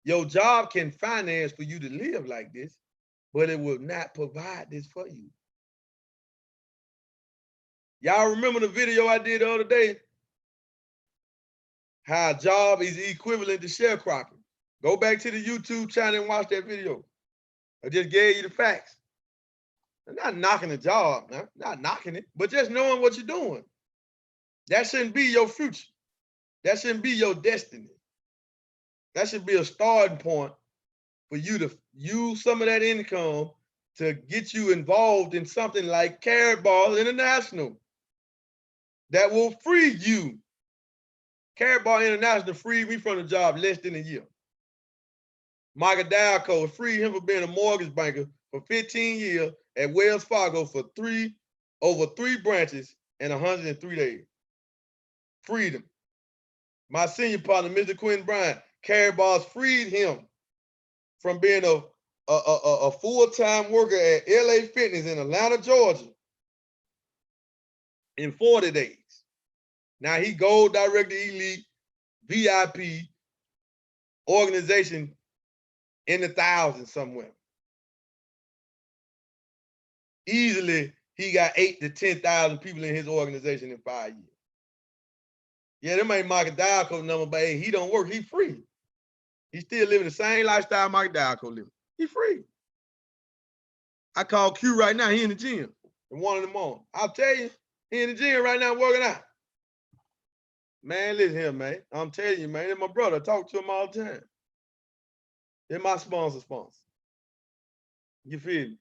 Your job can finance for you to live like this, but it will not provide this for you. Y'all remember the video I did the other day? How a job is equivalent to sharecropping. Go back to the YouTube channel and watch that video. I just gave you the facts. I'm not knocking the job, not knocking it, but just knowing what you're doing. That shouldn't be your future. That shouldn't be your destiny. That should be a starting point for you to use some of that income to get you involved in something like Carrot Ball International that will free you. Carrot Ball International freed me from the job less than a year. Michael Dalco freed him for being a mortgage banker for 15 years at Wells Fargo for over 3 branches and 103 days. Freedom. My senior partner, Mr. Quentin Bryant, Carrot Balls freed him from being a full-time worker at LA Fitness in Atlanta, Georgia in 40 days. Now he Gold Director Elite VIP organization in the thousands somewhere. Easily, he got 8,000 to 10,000 people in his organization in 5 years. Yeah, them ain't Michael Dalco number, but hey, he don't work. He free. He still living the same lifestyle Michael Dalco living. He free. I call Q right now. He in the gym at 1 in the morning. I'll tell you, he in the gym right now working out. Man, listen here, man. I'm telling you, man. They're my brother. I talk to him all the time. They're my sponsor. You feel me?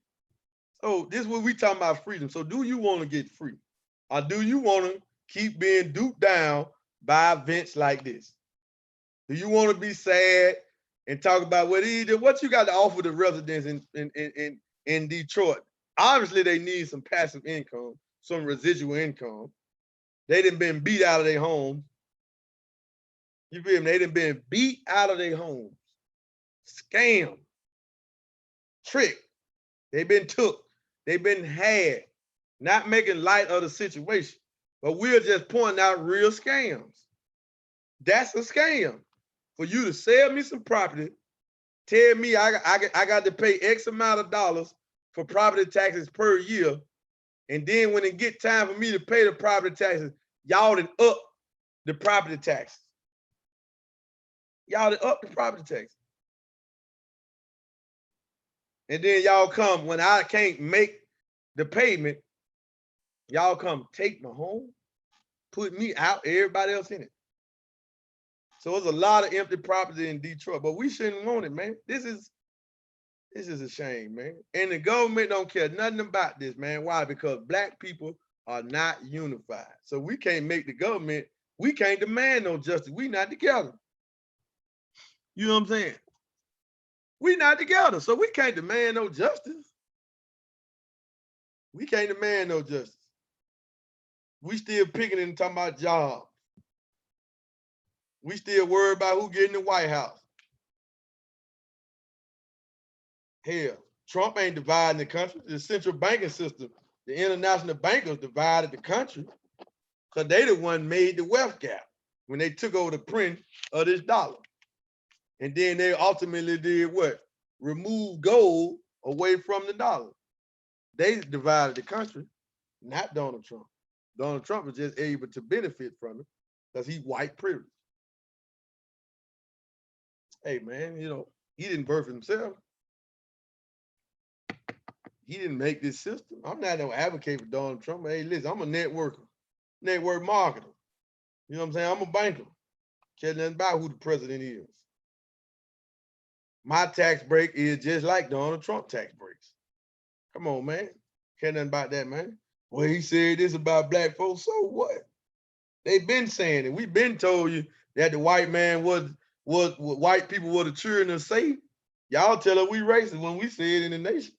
So this is what we talking about, freedom. So do you want to get free? Or do you want to keep being duped down by events like this? Do you want to be sad and talk about what you got to offer the residents in Detroit? Obviously, they need some passive income, some residual income. They done been beat out of their homes. You feel me? They done been beat out of their homes. Scammed. Tricked. They've been took. They've been had. Not making light of the situation. But we're just pointing out real scams. That's a scam. For you to sell me some property, tell me I got to pay X amount of dollars for property taxes per year, and then when it get time for me to pay the property taxes, y'all done up the property taxes. Y'all done up the property taxes. And then y'all come, when I can't make the payment, y'all come take my home, put me out, everybody else in it. So there's a lot of empty property in Detroit, but we shouldn't want it, man. This is a shame, man. And the government don't care nothing about this, man. Why? Because Black people are not unified. So we can't make the government, we can't demand no justice. We not together. You know what I'm saying? We not together, so we can't demand no justice. We can't demand no justice. We still picking and talking about jobs. We still worried about who getting the White House. Hell, Trump ain't dividing the country. The central banking system, the international bankers divided the country. because they the one made the wealth gap when they took over the print of this dollar. And then they ultimately did what? Remove gold away from the dollar. They divided the country, not Donald Trump. Donald Trump was just able to benefit from it because he's white privilege. Hey, man, you know, he didn't birth himself. He didn't make this system. I'm not no advocate for Donald Trump. Hey, listen, I'm a network marketer. You know what I'm saying? I'm a banker. Care nothing about who the president is. My tax break is just like Donald Trump tax breaks. Come on, man. Care nothing about that, man. Well, he said this about black folks, so what? They've been saying it. We've been told you that the white man was white people were the children of Satan. Y'all tell us we racist when we say it in the nation.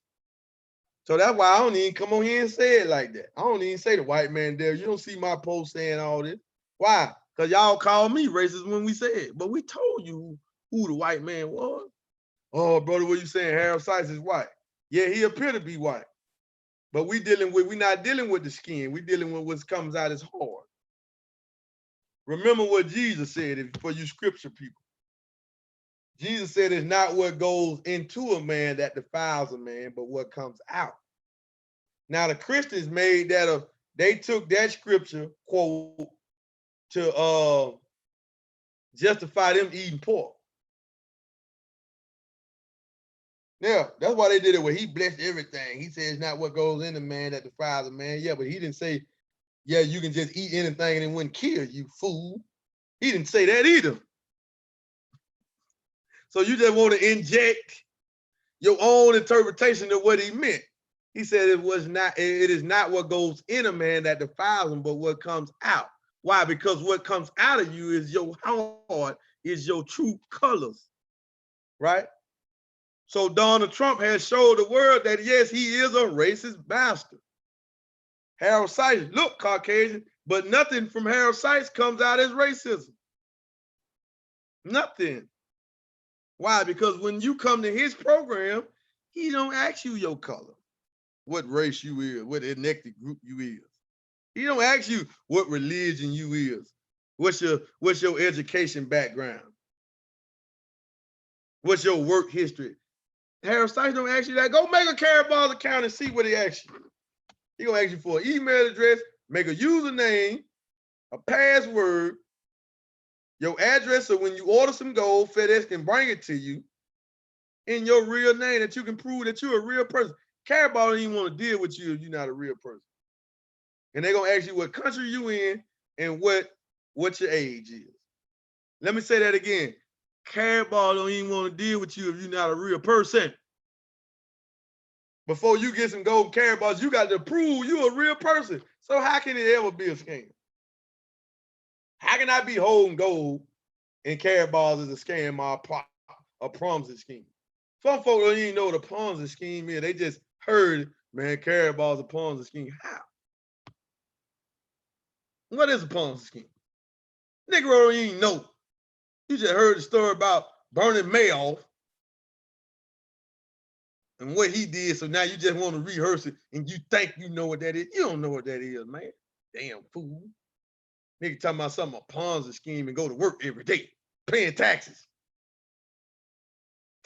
So that's why I don't even come on here and say it like that. I don't even say the white man there. You don't see my post saying all this. Why? Because y'all call me racist when we say it. But we told you who the white man was. Oh, brother, what you saying? Harold Sykes is white. Yeah, he appear to be white. But we're not dealing with the skin. We're dealing with what comes out as hard. Remember what Jesus said for you scripture people. Jesus said it's not what goes into a man that defiles a man, but what comes out. Now the Christians made that they took that scripture quote to justify them eating pork. Yeah, that's why they did it where he blessed everything. He said it's not what goes in a man that defiles a man. Yeah, but he didn't say, yeah, you can just eat anything and it wouldn't kill you, fool. He didn't say that either. So you just want to inject your own interpretation of what he meant. He said it is not what goes in a man that defiles him, but what comes out. Why? Because what comes out of you is your heart, is your true colors, right? So Donald Trump has showed the world that, yes, he is a racist bastard. Harold Sykes look Caucasian, but nothing from Harold Sykes comes out as racism. Nothing. Why? Because when you come to his program, he don't ask you your color, what race you is, what ethnic group you is. He don't ask you what religion you is, what's your education background, what's your work history. Harold Sykes don't ask you that. Go make a Caraballs account and see what he asks you. He gonna ask you for an email address, make a username, a password, your address, so when you order some gold, FedEx can bring it to you in your real name that you can prove that you're a real person. Caraballs don't even want to deal with you if you're not a real person. And they're gonna ask you what country you in and what your age is. Let me say that again. Caraballs don't even want to deal with you if you're not a real person. Before you get some gold Caraballs, you got to prove you're a real person. So how can it ever be a scam? How can I be holding gold and Caraballs is a scam or a Ponzi scheme? Some folks don't even know what a Ponzi scheme is. They just heard, man, Caraballs a Ponzi scheme. How? What is a Ponzi scheme? Nigga don't even know. You just heard the story about Bernie Madoff and what he did, so now you just want to rehearse it and you think you know what that is. You don't know what that is, man. Damn fool. Nigga talking about something, a Ponzi scheme, and go to work every day, paying taxes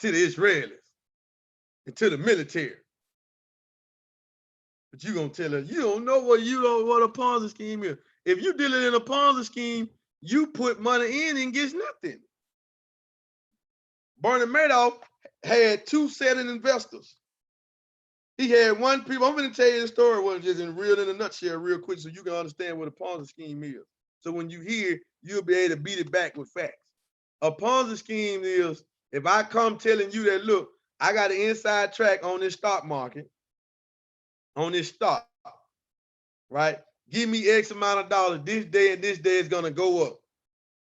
to the Israelis and to the military. But you gonna tell us you don't know what a Ponzi scheme is. If you dealing in a Ponzi scheme, you put money in and get nothing. Bernie Madoff had two set of investors. He had one people. I'm going to tell you the story, just in a nutshell, real quick, so you can understand what a Ponzi scheme is. So when you hear, you'll be able to beat it back with facts. A Ponzi scheme is if I come telling you that, look, I got an inside track on this stock market, on this stock, right? Give me X amount of dollars. This day and this day is going to go up,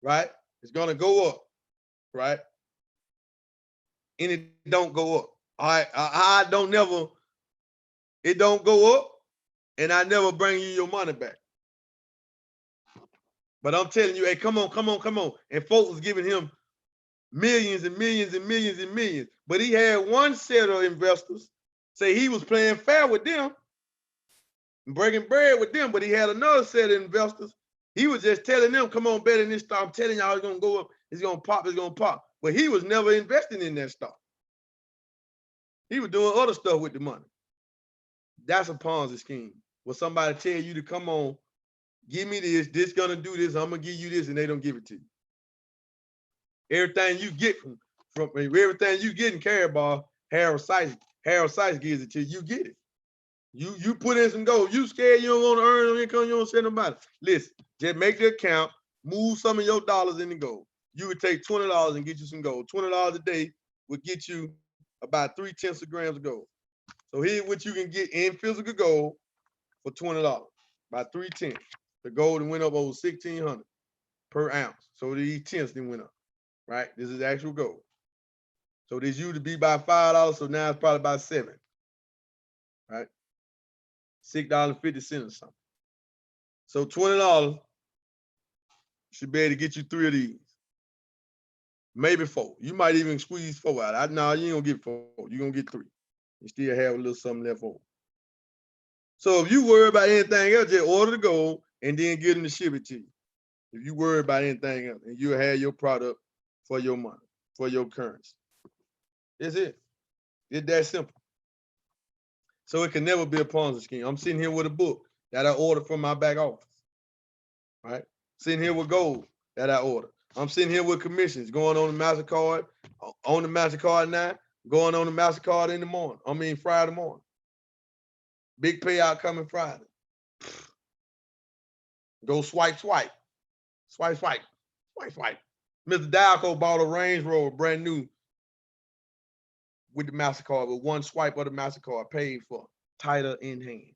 right? It's going to go up, right? And it don't go up. All right, it don't go up, and I never bring you your money back. But I'm telling you, hey, come on. And folks was giving him millions and millions and millions and millions. But he had one set of investors say he was playing fair with them, breaking bread with them, but he had another set of investors He was just telling them, come on, bet in this stock. I'm telling y'all it's gonna go up, it's gonna pop, it's gonna pop. But he was never investing in that stock. He was doing other stuff with the money. That's a Ponzi scheme. When somebody tell you to come on, give me this gonna do this, I'm gonna give you this, and they don't give it to you. Everything you get from everything you get in Carabar, Harold Sykes gives it to you. You get it. You put in some gold. You scared you don't want to earn no income, you don't send nobody. Listen, just make the account, move some of your dollars in the gold. You would take $20 and get you some gold. $20 a day would get you about 3/10 of grams of gold. So here's what you can get in physical gold for $20, about 3/10. The gold went up over 1,600 per ounce. So these tenths then went up, right? This is actual gold. So this used to be about $5, so now it's probably about $7, right? $6.50 or something. So $20 should be able to get you 3 of these, maybe 4. You might even squeeze 4 out. No, you ain't gonna get 4. You're gonna get 3. You still have a little something left over. So if you worry about anything else, just order the gold and then get them to ship it to you. If you worry about anything else, and you'll have your product for your money, for your currency. That's it. It's that simple. So it can never be a Ponzi scheme. I'm sitting here with a book that I ordered from my back office, right? Sitting here with gold that I ordered. I'm sitting here with commissions going on the MasterCard, now, going on the MasterCard in the morning. I mean, Friday morning. Big payout coming Friday. Go swipe, swipe. Swipe, swipe. Swipe, swipe. Mr. Dalco bought a Range Rover brand new with the MasterCard, with one swipe of the MasterCard paid for, title in hand.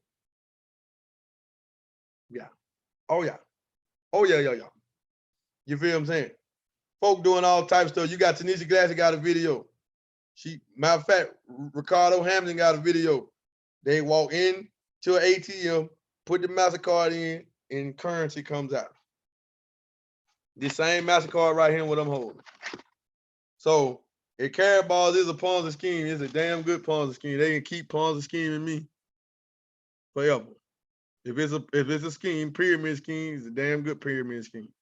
Yeah. Oh, yeah. Oh, yeah. You feel what I'm saying? Folk doing all types of stuff. You got Tanisha Glassy got a video. Matter of fact, Ricardo Hamilton got a video. They walk in to an ATM, put the MasterCard in, and currency comes out. The same MasterCard right here, what I'm holding. So if Caraballs is a Ponzi scheme, it's a damn good Ponzi scheme. They can keep Ponzi scheming me forever. If it's a scheme, pyramid scheme, it's a damn good pyramid scheme.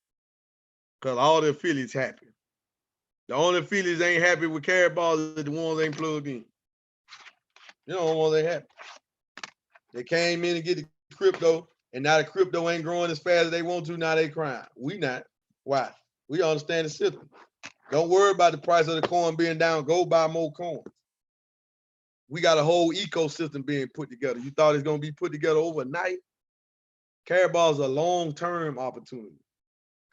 Because all the affiliates happy. The only affiliates ain't happy with Caraballs is the ones ain't plugged in. You know the ones ain't happy. They came in and get the crypto, and now the crypto ain't growing as fast as they want to. Now they crying. We not. Why? We understand the system. Don't worry about the price of the coin being down. Go buy more coins. We got a whole ecosystem being put together. You thought it's going to be put together overnight? Caraballs is a long-term opportunity.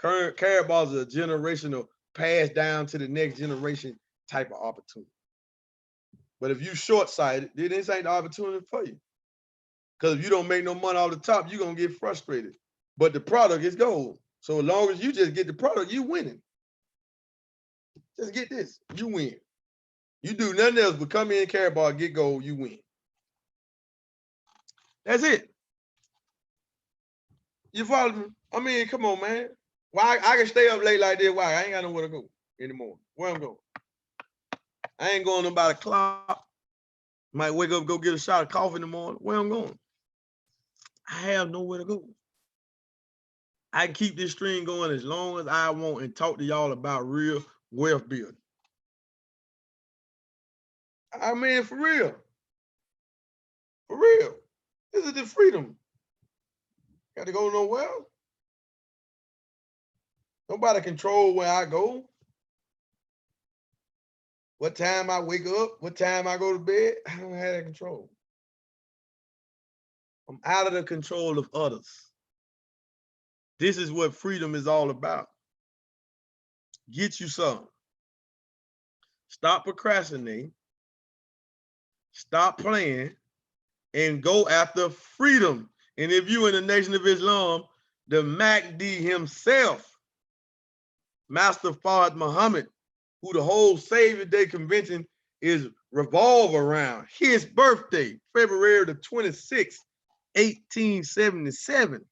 Caraballs is a generational pass down to the next generation type of opportunity. But if you short-sighted, then this ain't the opportunity for you. Because if you don't make no money off the top, you're going to get frustrated. But the product is gold. So as long as you just get the product, you winning. Just get this, you win. You do nothing else but come in, Caraballs, get gold, you win. That's it. You follow me? I mean, come on, man. Why I can stay up late like this? Why? I ain't got nowhere to go anymore. Where I'm going? I ain't going about a clock. Might wake up, go get a shot of coffee in the morning. Where I'm going? I have nowhere to go. I can keep this stream going as long as I want and talk to y'all about real wealth building. I mean, for real. For real. This is the freedom. Got to go nowhere. Nobody control where I go. What time I wake up, what time I go to bed, I don't have that control. I'm out of the control of others. This is what freedom is all about. Get you some. Stop procrastinating. Stop playing and go after freedom. And if you in the Nation of Islam, the Mahdi himself, Master Fard Muhammad, who the whole Savior Day convention is revolve around, his birthday, February the 26th, 1877.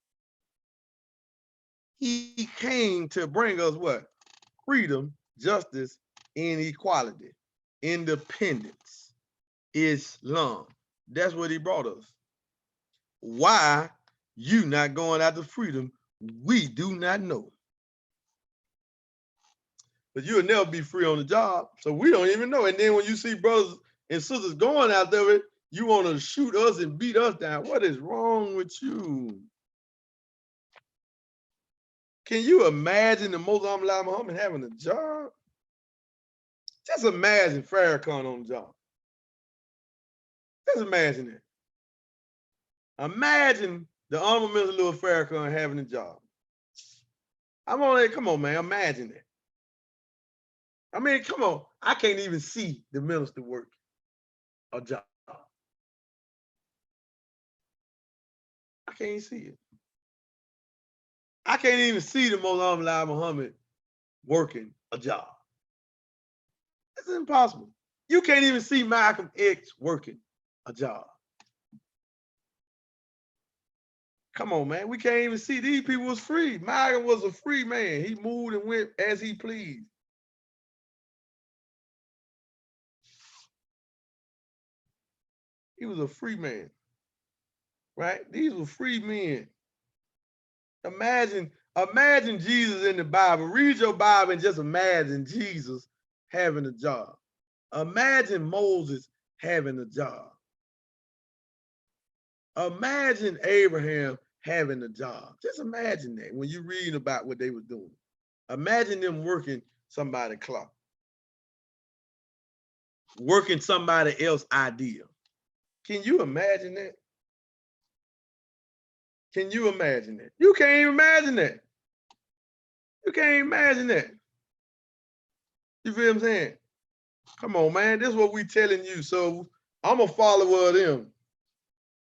He came to bring us what? Freedom, justice, and equality, independence, Islam. That's what he brought us. Why you not going after freedom We do not know. But you'll never be free on the job. So we don't even know. And then when you see brothers and sisters going out there, you want to shoot us and beat us down. What is wrong with you? Can you imagine the Muslim Muhammad having a job? Just imagine Farrakhan on the job. Just imagine it. Imagine the Honorable Minister Louis Farrakhan having a job. I'm on there. Come on, man. Imagine it. I mean, come on. I can't even see the minister work a job. I can't see it. I can't even see the Muslim Muhammad working a job. It's impossible. You can't even see Malcolm X working a job. Come on, man. We can't even see these people was free. Malcolm was a free man. He moved and went as he pleased. He was a free man, right? These were free men. Imagine Jesus in the Bible. Read your Bible and just imagine Jesus having a job. Imagine Moses having a job. Imagine Abraham having a job. Just imagine that when you read about what they were doing. Imagine them working somebody's clock, working somebody else's idea. Can you imagine that? Can you imagine that? You can't even imagine that. You can't imagine that. You feel what I'm saying? Come on, man. This is what we telling you. So I'm a follower of them.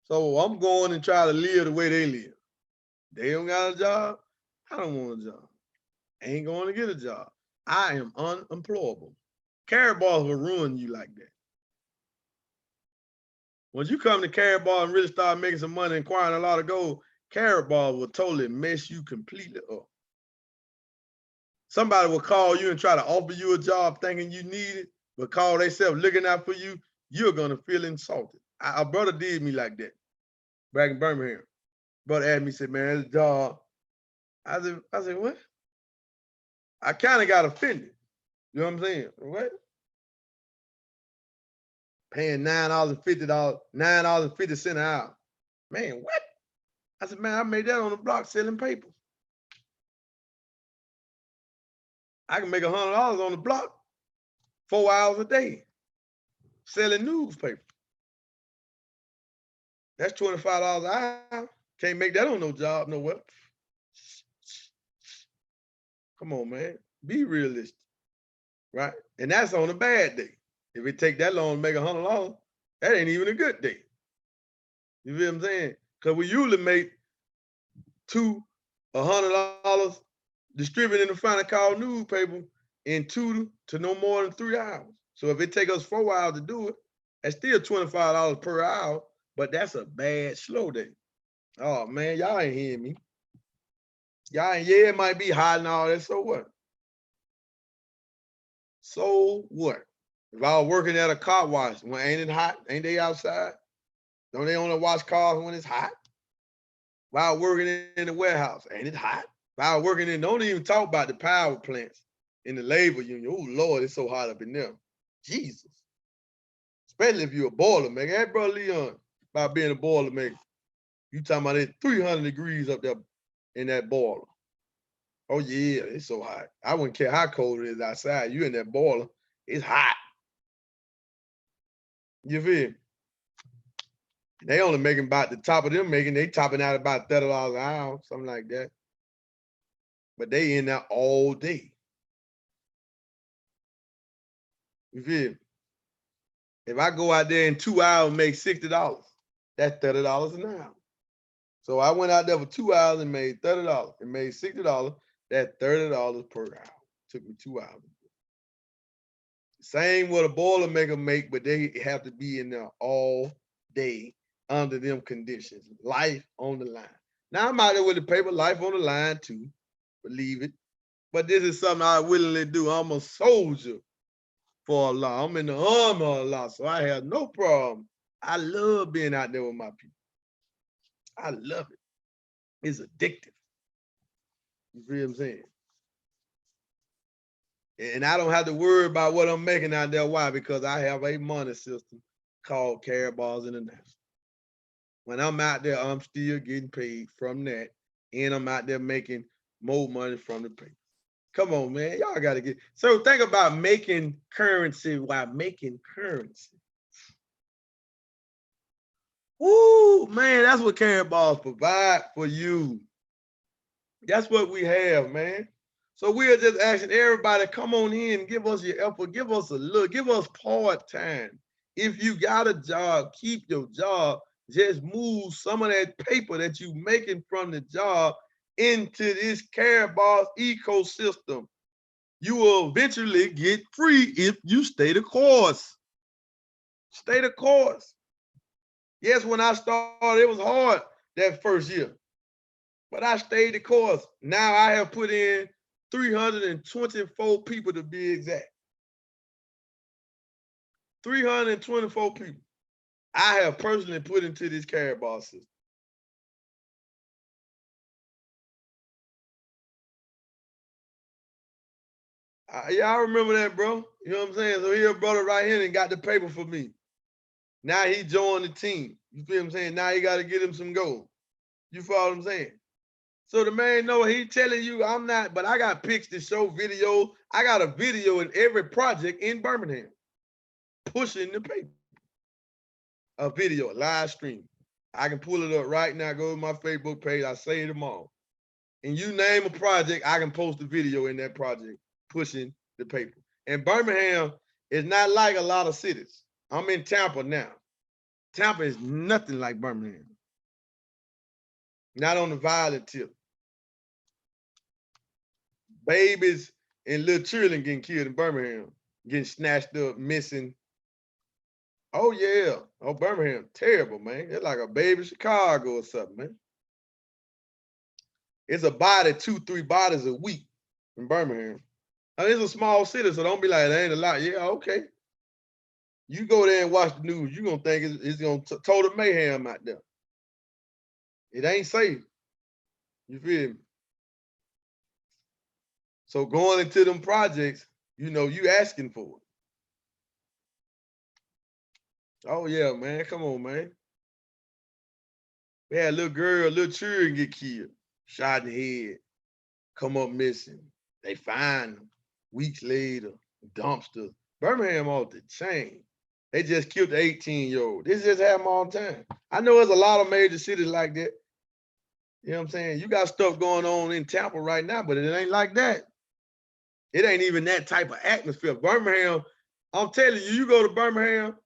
So I'm going and try to live the way they live. They don't got a job. I don't want a job. I ain't going to get a job. I am unemployable. Carrot bars will ruin you like that. When you come to carrot bar and really start making some money and acquiring a lot of gold, carrot bar will totally mess you completely up. Somebody will call you and try to offer you a job thinking you need it, but call themselves looking out for you, you're going to feel insulted. A brother did me like that back in Birmingham. Brother asked me, said, man, it's a job. I said, what? I kind of got offended. You know what I'm saying? What? Paying $9.50, $9.50 an hour. Man, what? I said, man, I made that on the block selling papers. I can make $100 on the block, 4 hours a day, selling newspapers. That's $25 an hour. Can't make that on no job nowhere. Come on, man. Be realistic, right? And that's on a bad day. If it take that long to make $100, that ain't even a good day. You feel what I'm saying? Because we usually make $100 distributing the final call newspaper in 2 to no more than 3 hours. So if it take us 4 hours to do it, that's still $25 per hour, but that's a bad slow day. Oh man, y'all ain't hearing me. Y'all ain't, yeah, it might be hot and all that, so what? So what? If I was working at a car wash, when ain't it hot? Ain't they outside? Don't they only wash cars when it's hot? If I was working in the warehouse, ain't it hot? If I was working in, don't even talk about the power plants in the labor union. Oh Lord, it's so hot up in there. Jesus. Especially if you're a boiler maker. Hey, brother Leon, about being a boiler maker. You talking about it 300 degrees up there in that boiler. Oh yeah, it's so hot. I wouldn't care how cold it is outside. You in that boiler, it's hot. You feel? They only making about the top of them making, they topping out about $30 an hour, something like that. But they in there all day. You feel? If I go out there in 2 hours and make $60, that's $30 an hour. So I went out there for 2 hours and made $30 and made $60. That's $30 per hour. Took me 2 hours. Same what a boiler maker make, but they have to be in there all day under them conditions. Life on the line. Now I'm out there with the paper, life on the line too. Believe it. But this is something I willingly do. I'm a soldier for Allah. I'm in the army of Allah, so I have no problem. I love being out there with my people. I love it. It's addictive. You feel what I'm saying? And I don't have to worry about what I'm making out there. Why? Because I have a money system called Caraballs International. When I'm out there, I'm still getting paid from that. And I'm out there making more money from the paper. Come on, man. Y'all got to get. So think about making currency while making currency. Woo, man, that's what Caraballs provide for you. That's what we have, man. So we're just asking everybody, come on in, give us your effort, give us a look, give us part-time. If you got a job, keep your job. Just move some of that paper that you making from the job into this Caraballs ecosystem. You will eventually get free if you stay the course. Stay the course. Yes, when I started, it was hard that first year, but I stayed the course. Now I have put in 324 people to be exact. 324 people I have personally put into this Caraballs system. Yeah, I remember that, bro. You know what I'm saying? So here, brother, right here and got the paper for me. Now he joined the team. You feel what I'm saying? Now you got to get him some gold. You follow what I'm saying? So the man know he telling you I'm not, but I got pics to show video. I got a video in every project in Birmingham pushing the paper. A video, a live stream. I can pull it up right now, go to my Facebook page, I save them all. And you name a project, I can post a video in that project pushing the paper. And Birmingham is not like a lot of cities. I'm in Tampa now. Tampa is nothing like Birmingham. Not on the violent tip. Babies and little children getting killed in Birmingham, getting snatched up, missing. Oh yeah. Oh, Birmingham, terrible, man. It's like a baby Chicago or something, man. It's a body, 2-3 bodies a week in Birmingham. I mean, it's a small city, so don't be like, that ain't a lot. Yeah, okay. You go there and watch the news, you're going to think it's going to total mayhem out there. It ain't safe. You feel me? So going into them projects, you know, you asking for it. Oh, yeah, man. Come on, man. We had a little girl, little children get killed, shot in the head, come up missing. They find them weeks later, dumpster. Birmingham off the chain. They just killed the 18-year-old. This just happen all the time. I know there's a lot of major cities like that. You know what I'm saying? You got stuff going on in Tampa right now, but it ain't like that. It ain't even that type of atmosphere. Birmingham, I'm telling you, you go to Birmingham,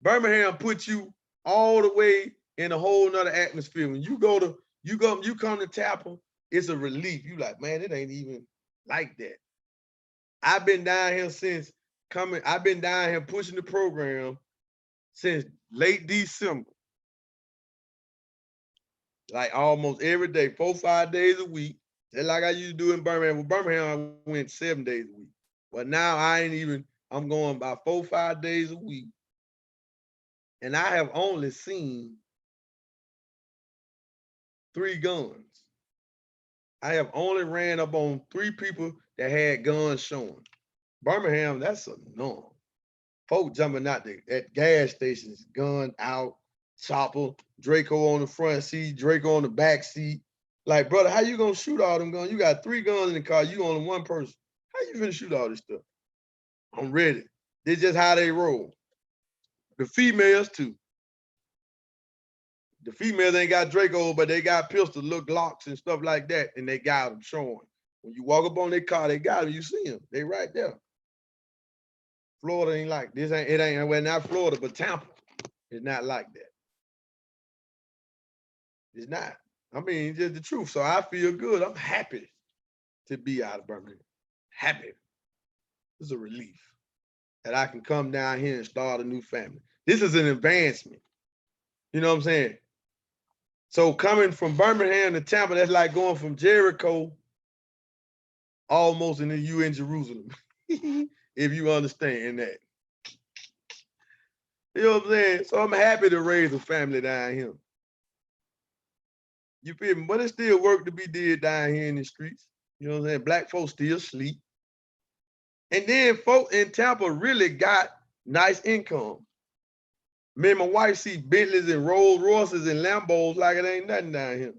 Birmingham puts you all the way in a whole nother atmosphere. When you come to Tampa, it's a relief. You like, man, it ain't even like that. I've been down here since coming. I've been down here pushing the program since late December. Like almost every day, 4-5 days a week. Just like I used to do in Birmingham. With Birmingham, I went 7 days a week. But now I'm going about 4-5 days a week. And I have only seen 3 guns. I have only ran up on 3 people that had guns showing. Birmingham, that's a norm. Folk jumping out at gas stations, gun out, chopper, Draco on the front seat, Draco on the back seat. Like, brother, how you gonna shoot all them guns? You got 3 guns in the car, you only 1 person. How you finna shoot all this stuff? I'm ready. This just how they roll. The females too. The females ain't got Draco, but they got pistols, little Glocks and stuff like that, and they got them showing. When you walk up on their car, they got them. You see them. They right there. Florida ain't like this. It ain't well, not Florida, but Tampa. It's not like that. It's not. I mean, it's just the truth. So I feel good. I'm happy to be out of Birmingham. Happy. It's a relief that I can come down here and start a new family. This is an advancement. You know what I'm saying? So coming from Birmingham to Tampa, that's like going from Jericho almost into you in Jerusalem. If you understand that. You know what I'm saying? So I'm happy to raise a family down here. You feel me? But it's still work to be did down here in the streets. You know what I'm saying? Black folks still sleep. And then folks in Tampa really got nice income. Me and my wife see Bentleys and Rolls Royces and Lambos like it ain't nothing down here.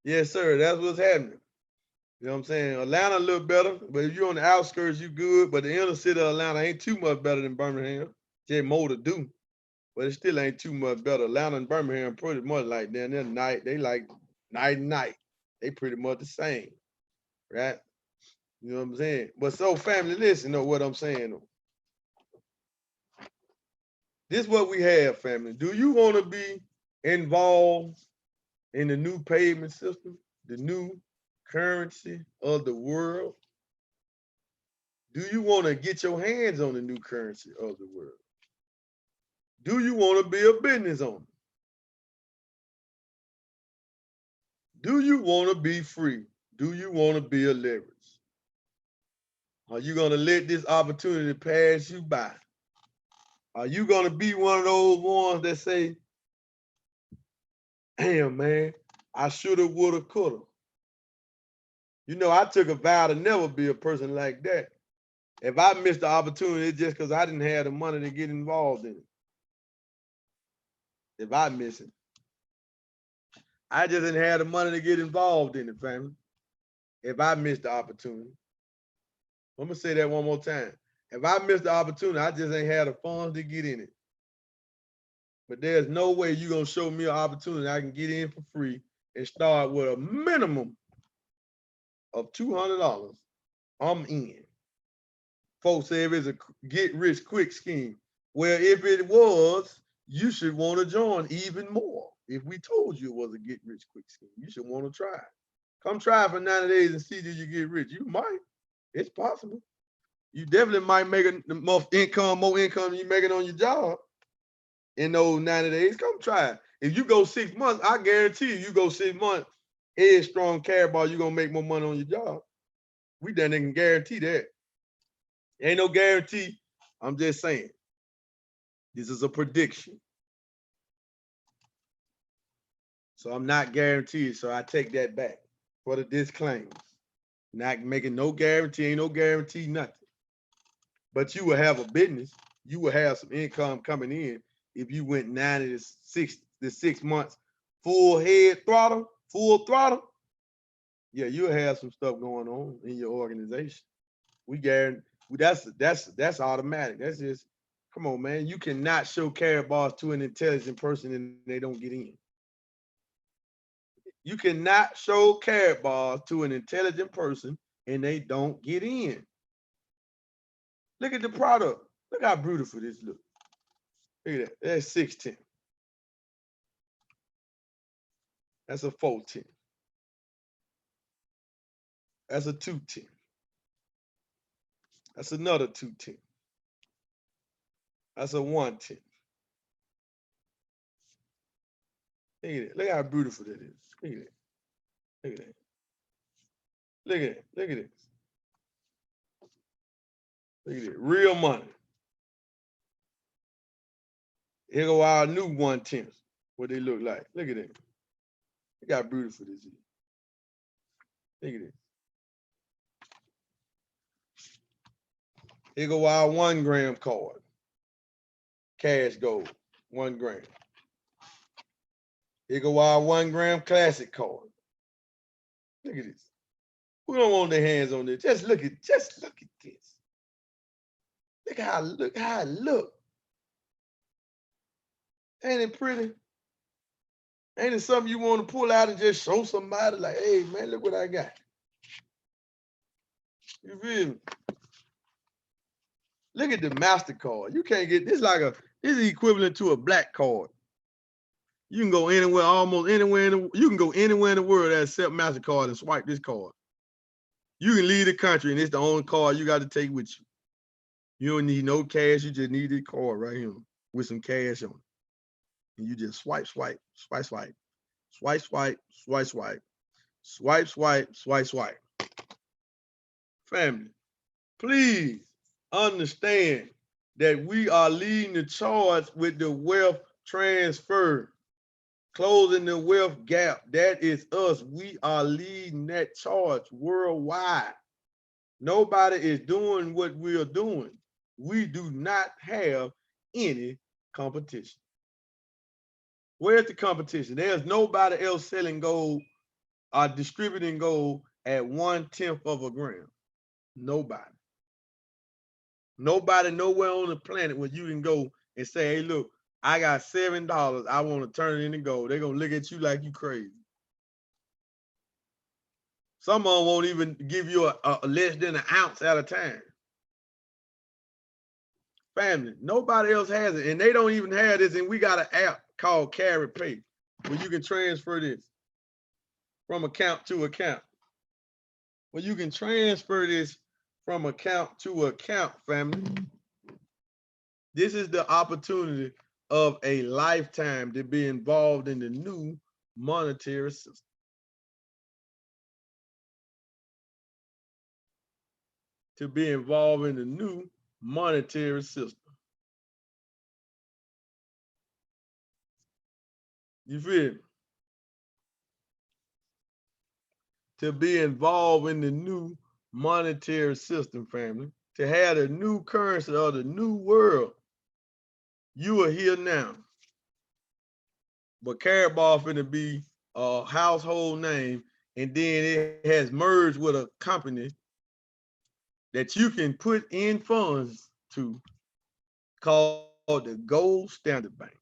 Yes, sir. That's what's happening. You know what I'm saying? Atlanta a little better, but if you're on the outskirts, you good. But the inner city of Atlanta ain't too much better than Birmingham. Just more to do, but it still ain't too much better. Atlanta and Birmingham pretty much like down there night. They like night and night. They pretty much the same, right? You know what I'm saying? But so family, listen to what I'm saying. This is what we have, family. Do you want to be involved in the new payment system, the new currency of the world? Do you want to get your hands on the new currency of the world? Do you want to be a business owner? Do you want to be free? Do you want to be a leverage? Are you going to let this opportunity pass you by? Are you going to be one of those ones that say, damn, man, I shoulda, woulda, coulda? You know, I took a vow to never be a person like that. If I missed the opportunity, it's just because I didn't have the money to get involved in it. If I miss it, I just didn't have the money to get involved in it, family. If I missed the opportunity. I'm going to say that one more time. If I missed the opportunity, I just ain't had the funds to get in it. But there's no way you're going to show me an opportunity I can get in for free and start with a minimum of $200. I'm in. Folks say if it's a get rich quick scheme. Well, if it was, you should want to join even more. If we told you it was a get rich quick scheme, you should want to try it. Come try it for 90 days and see if you get rich. You might. It's possible. You definitely might make more income you making on your job in those 90 days. Come try it. If you go 6 months, I guarantee you go 6 months, head strong, care about you're going to make more money on your job. We done can guarantee that. Ain't no guarantee. I'm just saying. This is a prediction. So I'm not guaranteed. So I take that back for the disclaimer. Not making no guarantee, ain't no guarantee, nothing. But you will have a business. You will have some income coming in if you went 90 to 6 months full head throttle, full throttle. Yeah, you'll have some stuff going on in your organization. We guarantee that's automatic. That's just, come on, man. You cannot show carrot bars to an intelligent person and they don't get in. You cannot show carrot bars to an intelligent person and they don't get in. Look at the product. Look how beautiful this looks. Look at that. That's 610. That's a 410. That's a 210. That's another 210. That's a 110. Look at it. Look how beautiful that is. Look at it. Look at that. Look at it. Look at it. Look at it. Real money. Here go our new 110s. What they look like. Look at it. Look how beautiful this is. Look at it. Here go our 1 gram card. Cash gold. 1 gram. Here go our 1 gram classic card. Look at this. Who don't want their hands on this? Just look at this. Look how it look. Ain't it pretty? Ain't it something you want to pull out and just show somebody like, hey man, look what I got. You feel me? Look at the MasterCard. You can't get this this is equivalent to a black card. You can go anywhere, almost anywhere you can go anywhere in the world except MasterCard and swipe this card. You can leave the country and it's the only card you got to take with you. You don't need no cash, you just need this card right here with some cash on it. And you just swipe, swipe, swipe, swipe, swipe, swipe, swipe, swipe, swipe, swipe, swipe, swipe. Family, please understand that we are leading the charge with the wealth transfer, closing the wealth gap. That is us. We are leading that charge worldwide. Nobody is doing what we are doing. We do not have any competition. Where's the competition? There's nobody else selling gold or distributing gold at 1/10 of a gram. Nobody. Nobody nowhere on the planet where you can go and say, hey, look, I got $7. I want to turn it into gold. They're going to look at you like you crazy. Some of them won't even give you a less than an ounce at a time. Family, nobody else has it. And they don't even have this. And we got an app called Carry Pay where you can transfer this from account to account. Well, you can transfer this from account to account, family. This is the opportunity of a lifetime to be involved in the new monetary system. To be involved in the new monetary system. You feel me? To be involved in the new monetary system, family. To have the new currency of the new world. You are here now. But Carabao finna be a household name, and then it has merged with a company that you can put in funds to called the Gold Standard Bank.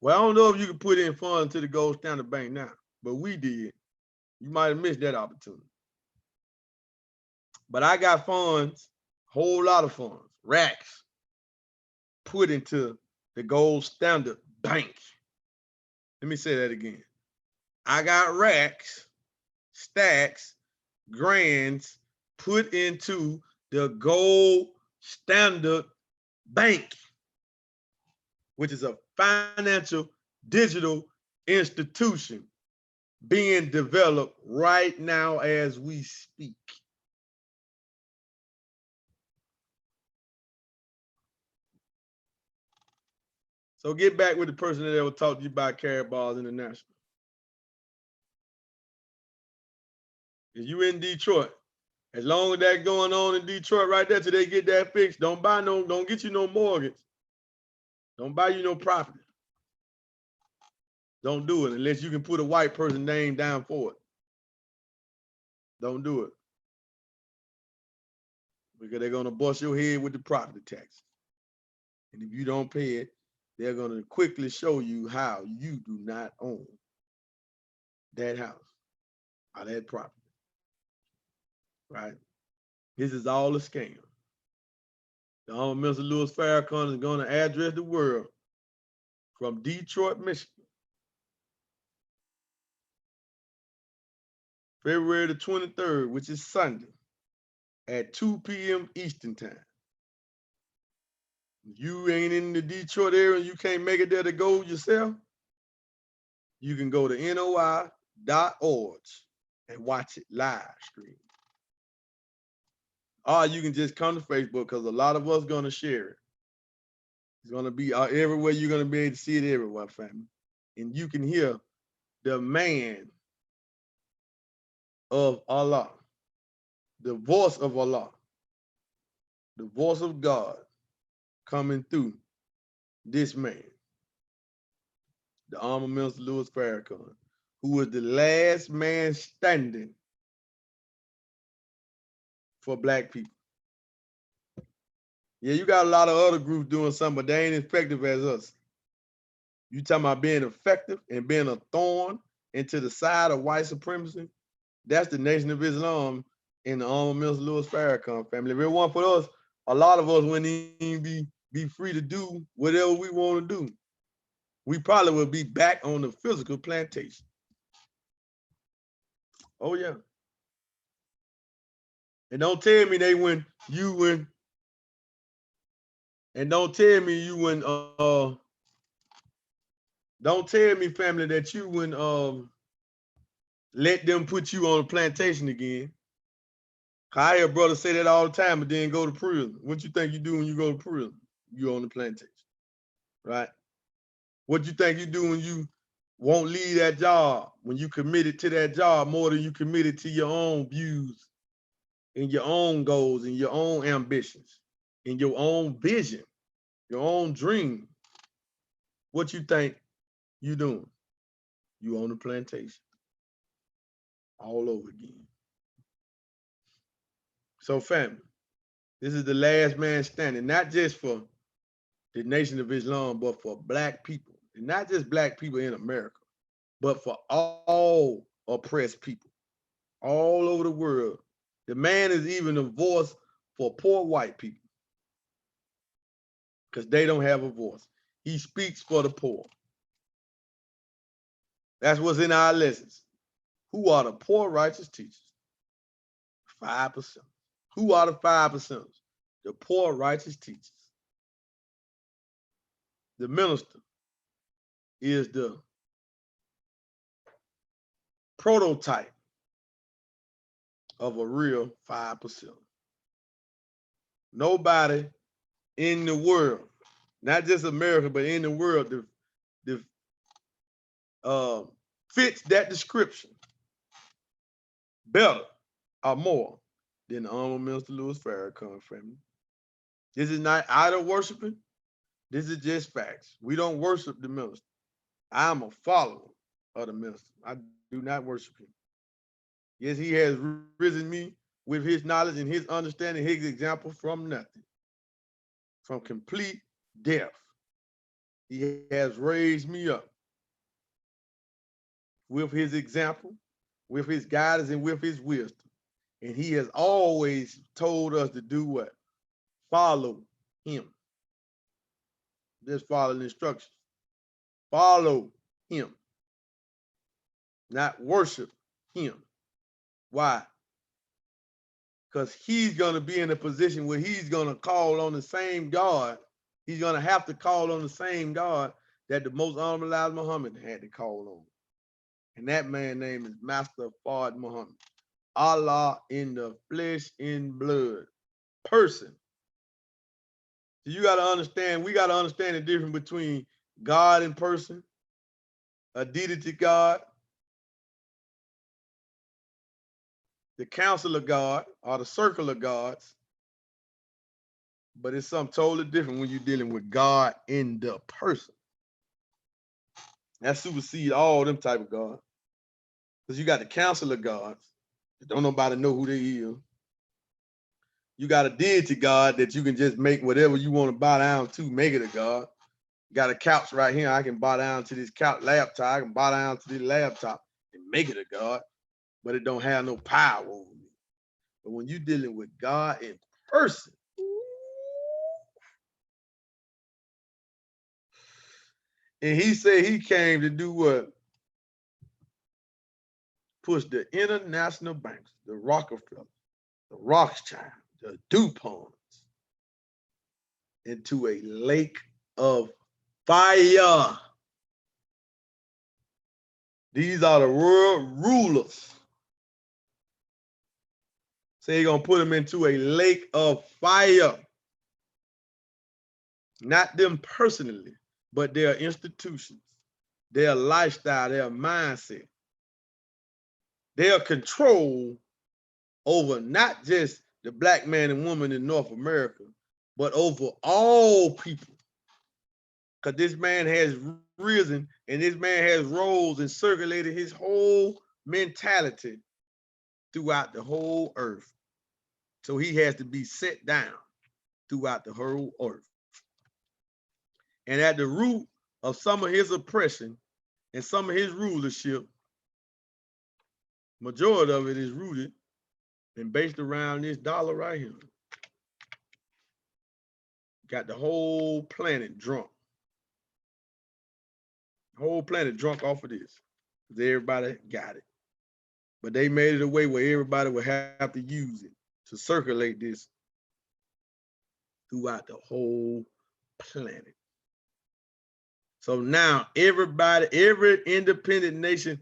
Well, I don't know if you can put in funds to the Gold Standard Bank now, but we did. You might have missed that opportunity. But I got funds, whole lot of funds, racks, put into the Gold Standard Bank. Let me say that again. I got racks, stacks, grands put into the Gold Standard Bank, which is a financial digital institution being developed right now as we speak. So get back with the person that ever talked to you about Carabao International. If you in Detroit, as long as that's going on in Detroit right there till they get that fixed, don't get you no mortgage. Don't buy you no property. Don't do it unless you can put a white person name down for it. Don't do it. Because they're gonna bust your head with the property tax. And if you don't pay it, they're gonna quickly show you how you do not own that house or that property. Right? This is all a scam. The Honorable Mr. Louis Farrakhan is going to address the world from Detroit, Michigan, February the 23rd, which is Sunday, at 2 p.m. Eastern Time. If you ain't in the Detroit area and you can't make it there to go yourself, you can go to noi.org and watch it live stream. Or you can just come to Facebook because a lot of us going to share it. It's going to be everywhere. You're going to be able to see it everywhere, family. And you can hear the man of Allah, the voice of Allah, the voice of God coming through this man, the Honorable Minister Louis Farrakhan, who was the last man standing for Black people. Yeah, you got a lot of other groups doing something, but they ain't effective as us. You talking about being effective and being a thorn into the side of white supremacy? That's the Nation of Islam and the Honorable Minister Louis Farrakhan family. If it weren't for us, a lot of us wouldn't even be free to do whatever we want to do. We probably would be back on the physical plantation. Oh yeah. And don't tell me they win, you win. And don't tell me you win, don't tell me, family, that you wouldn't let them put you on a plantation again. I hear brothers say that all the time, but then go to prison. What you think you do when you go to prison? You on the plantation, right? What you think you do when you won't leave that job, when you committed to that job more than you committed to your own views and your own goals and your own ambitions and your own vision, your own dream? What you think you doing? You on the plantation all over again. So family, this is the last man standing, not just for the Nation of Islam, but for black people, and not just black people in America, but for all oppressed people all over the world. The man is even a voice for poor white people because they don't have a voice. He speaks for the poor. That's what's in our lessons. Who are the poor righteous teachers? 5%. Who are the 5%? The poor righteous teachers. The minister is the prototype of a real 5%. Nobody in the world, not just America, but in the world, fits that description better or more than the Honorable Minister Louis Farrakhan family. This is not idol worshiping. This is just facts. We don't worship the minister. I'm a follower of the minister. I do not worship him. Yes, he has risen me with his knowledge and his understanding, his example from nothing, from complete death. He has raised me up with his example, with his guidance, and with his wisdom. And he has always told us to do what? Follow him. Just follow the instructions. Follow him, not worship him. Why? Because he's going to be in a position where he's going to call on the same God. He's going to have to call on the same God that the most honorable Elijah Muhammad had to call on. And that man's name is Master Fard Muhammad. Allah in the flesh, in blood, person. So you got to understand, we got to understand the difference between God in person, a deity God, the council of God, or the circle of gods. But it's something totally different when you're dealing with God in the person. That supersedes all them type of gods. Because you got the council of gods. Don't nobody know who they is. You got a deity God that you can just make whatever you want to bow down to, make it a God. You got a couch right here. I can bow down to this couch laptop. I can bow down to this laptop and make it a God, but it don't have no power over me. But when you're dealing with God in person, and he said he came to do what? Push the international banks, the Rockefeller, the Rothschild, the DuPonts into a lake of fire. These are the world rulers. So he's going to put them into a lake of fire. Not them personally, but their institutions, their lifestyle, their mindset, their control over not just the black man and woman in North America, but over all people. Because this man has risen and this man has rose and circulated his whole mentality throughout the whole earth. So he has to be set down throughout the whole earth. And at the root of some of his oppression and some of his rulership, majority of it is rooted and based around this dollar right here. Got the whole planet drunk. Whole planet drunk off of this. Because everybody got it. But they made it a way where everybody would have to use it to circulate this throughout the whole planet. So now everybody, every independent nation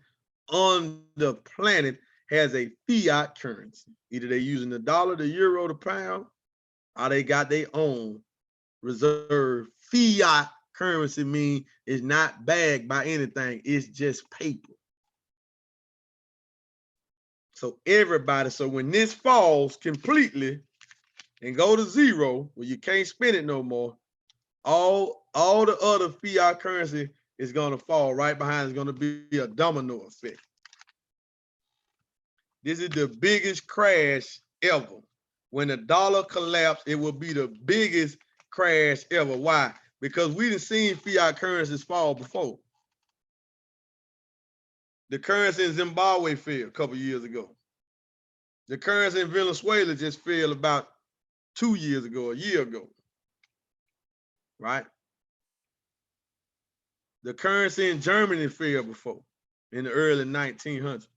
on the planet has a fiat currency. Either they're using the dollar, the euro, the pound, or they got their own reserve. Fiat currency means it's not bagged by anything. It's just paper. So everybody, so when this falls completely and go to zero, where you can't spend it no more, all the other fiat currency is going to fall right behind. It's going to be a domino effect. This is the biggest crash ever. When the dollar collapsed, it will be the biggest crash ever. Why? Because we done seen fiat currencies fall before. The currency in Zimbabwe fell a couple years ago. The currency in Venezuela just fell about 2 years ago, a year ago. Right? The currency in Germany fell before in the early 1900s.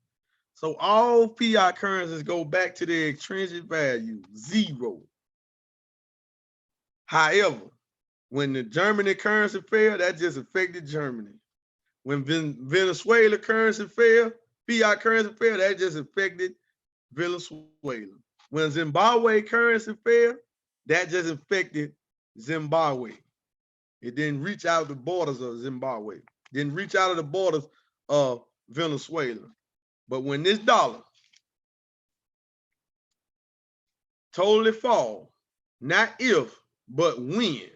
So all fiat currencies go back to their intrinsic value, zero. However, when the Germany currency fell, that just affected Germany. When Venezuela currency fell, fiat currency fell, that just affected Venezuela. When Zimbabwe currency fell, that just affected Zimbabwe. It didn't reach out the borders of Zimbabwe. Didn't reach out of the borders of Venezuela. But when this dollar totally fall, not if, but when,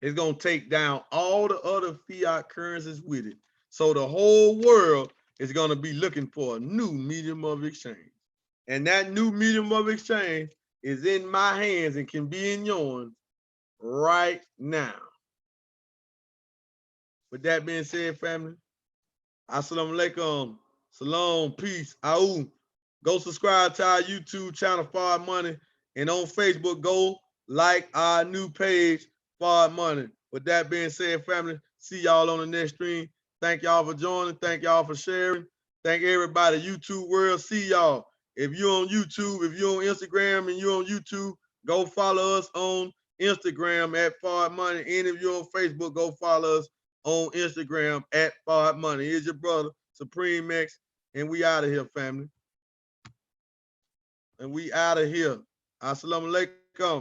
it's going to take down all the other fiat currencies with it. So the whole world is going to be looking for a new medium of exchange. And that new medium of exchange is in my hands and can be in yours right now. With that being said, family, assalamu alaikum, salam, peace, au. Go subscribe to our YouTube channel, Fard Money, and on Facebook, go like our new page, Fard Money. With that being said, family, see y'all on the next stream. Thank y'all for joining. Thank y'all for sharing. Thank everybody, YouTube world. See y'all. If you're on YouTube, if you're on Instagram and you're on YouTube, go follow us on Instagram at Fard Money. And if you're on Facebook, go follow us on Instagram at Fard Money. Here's your brother, Supreme X, and we out of here, family. And we out of here. Assalamu alaikum.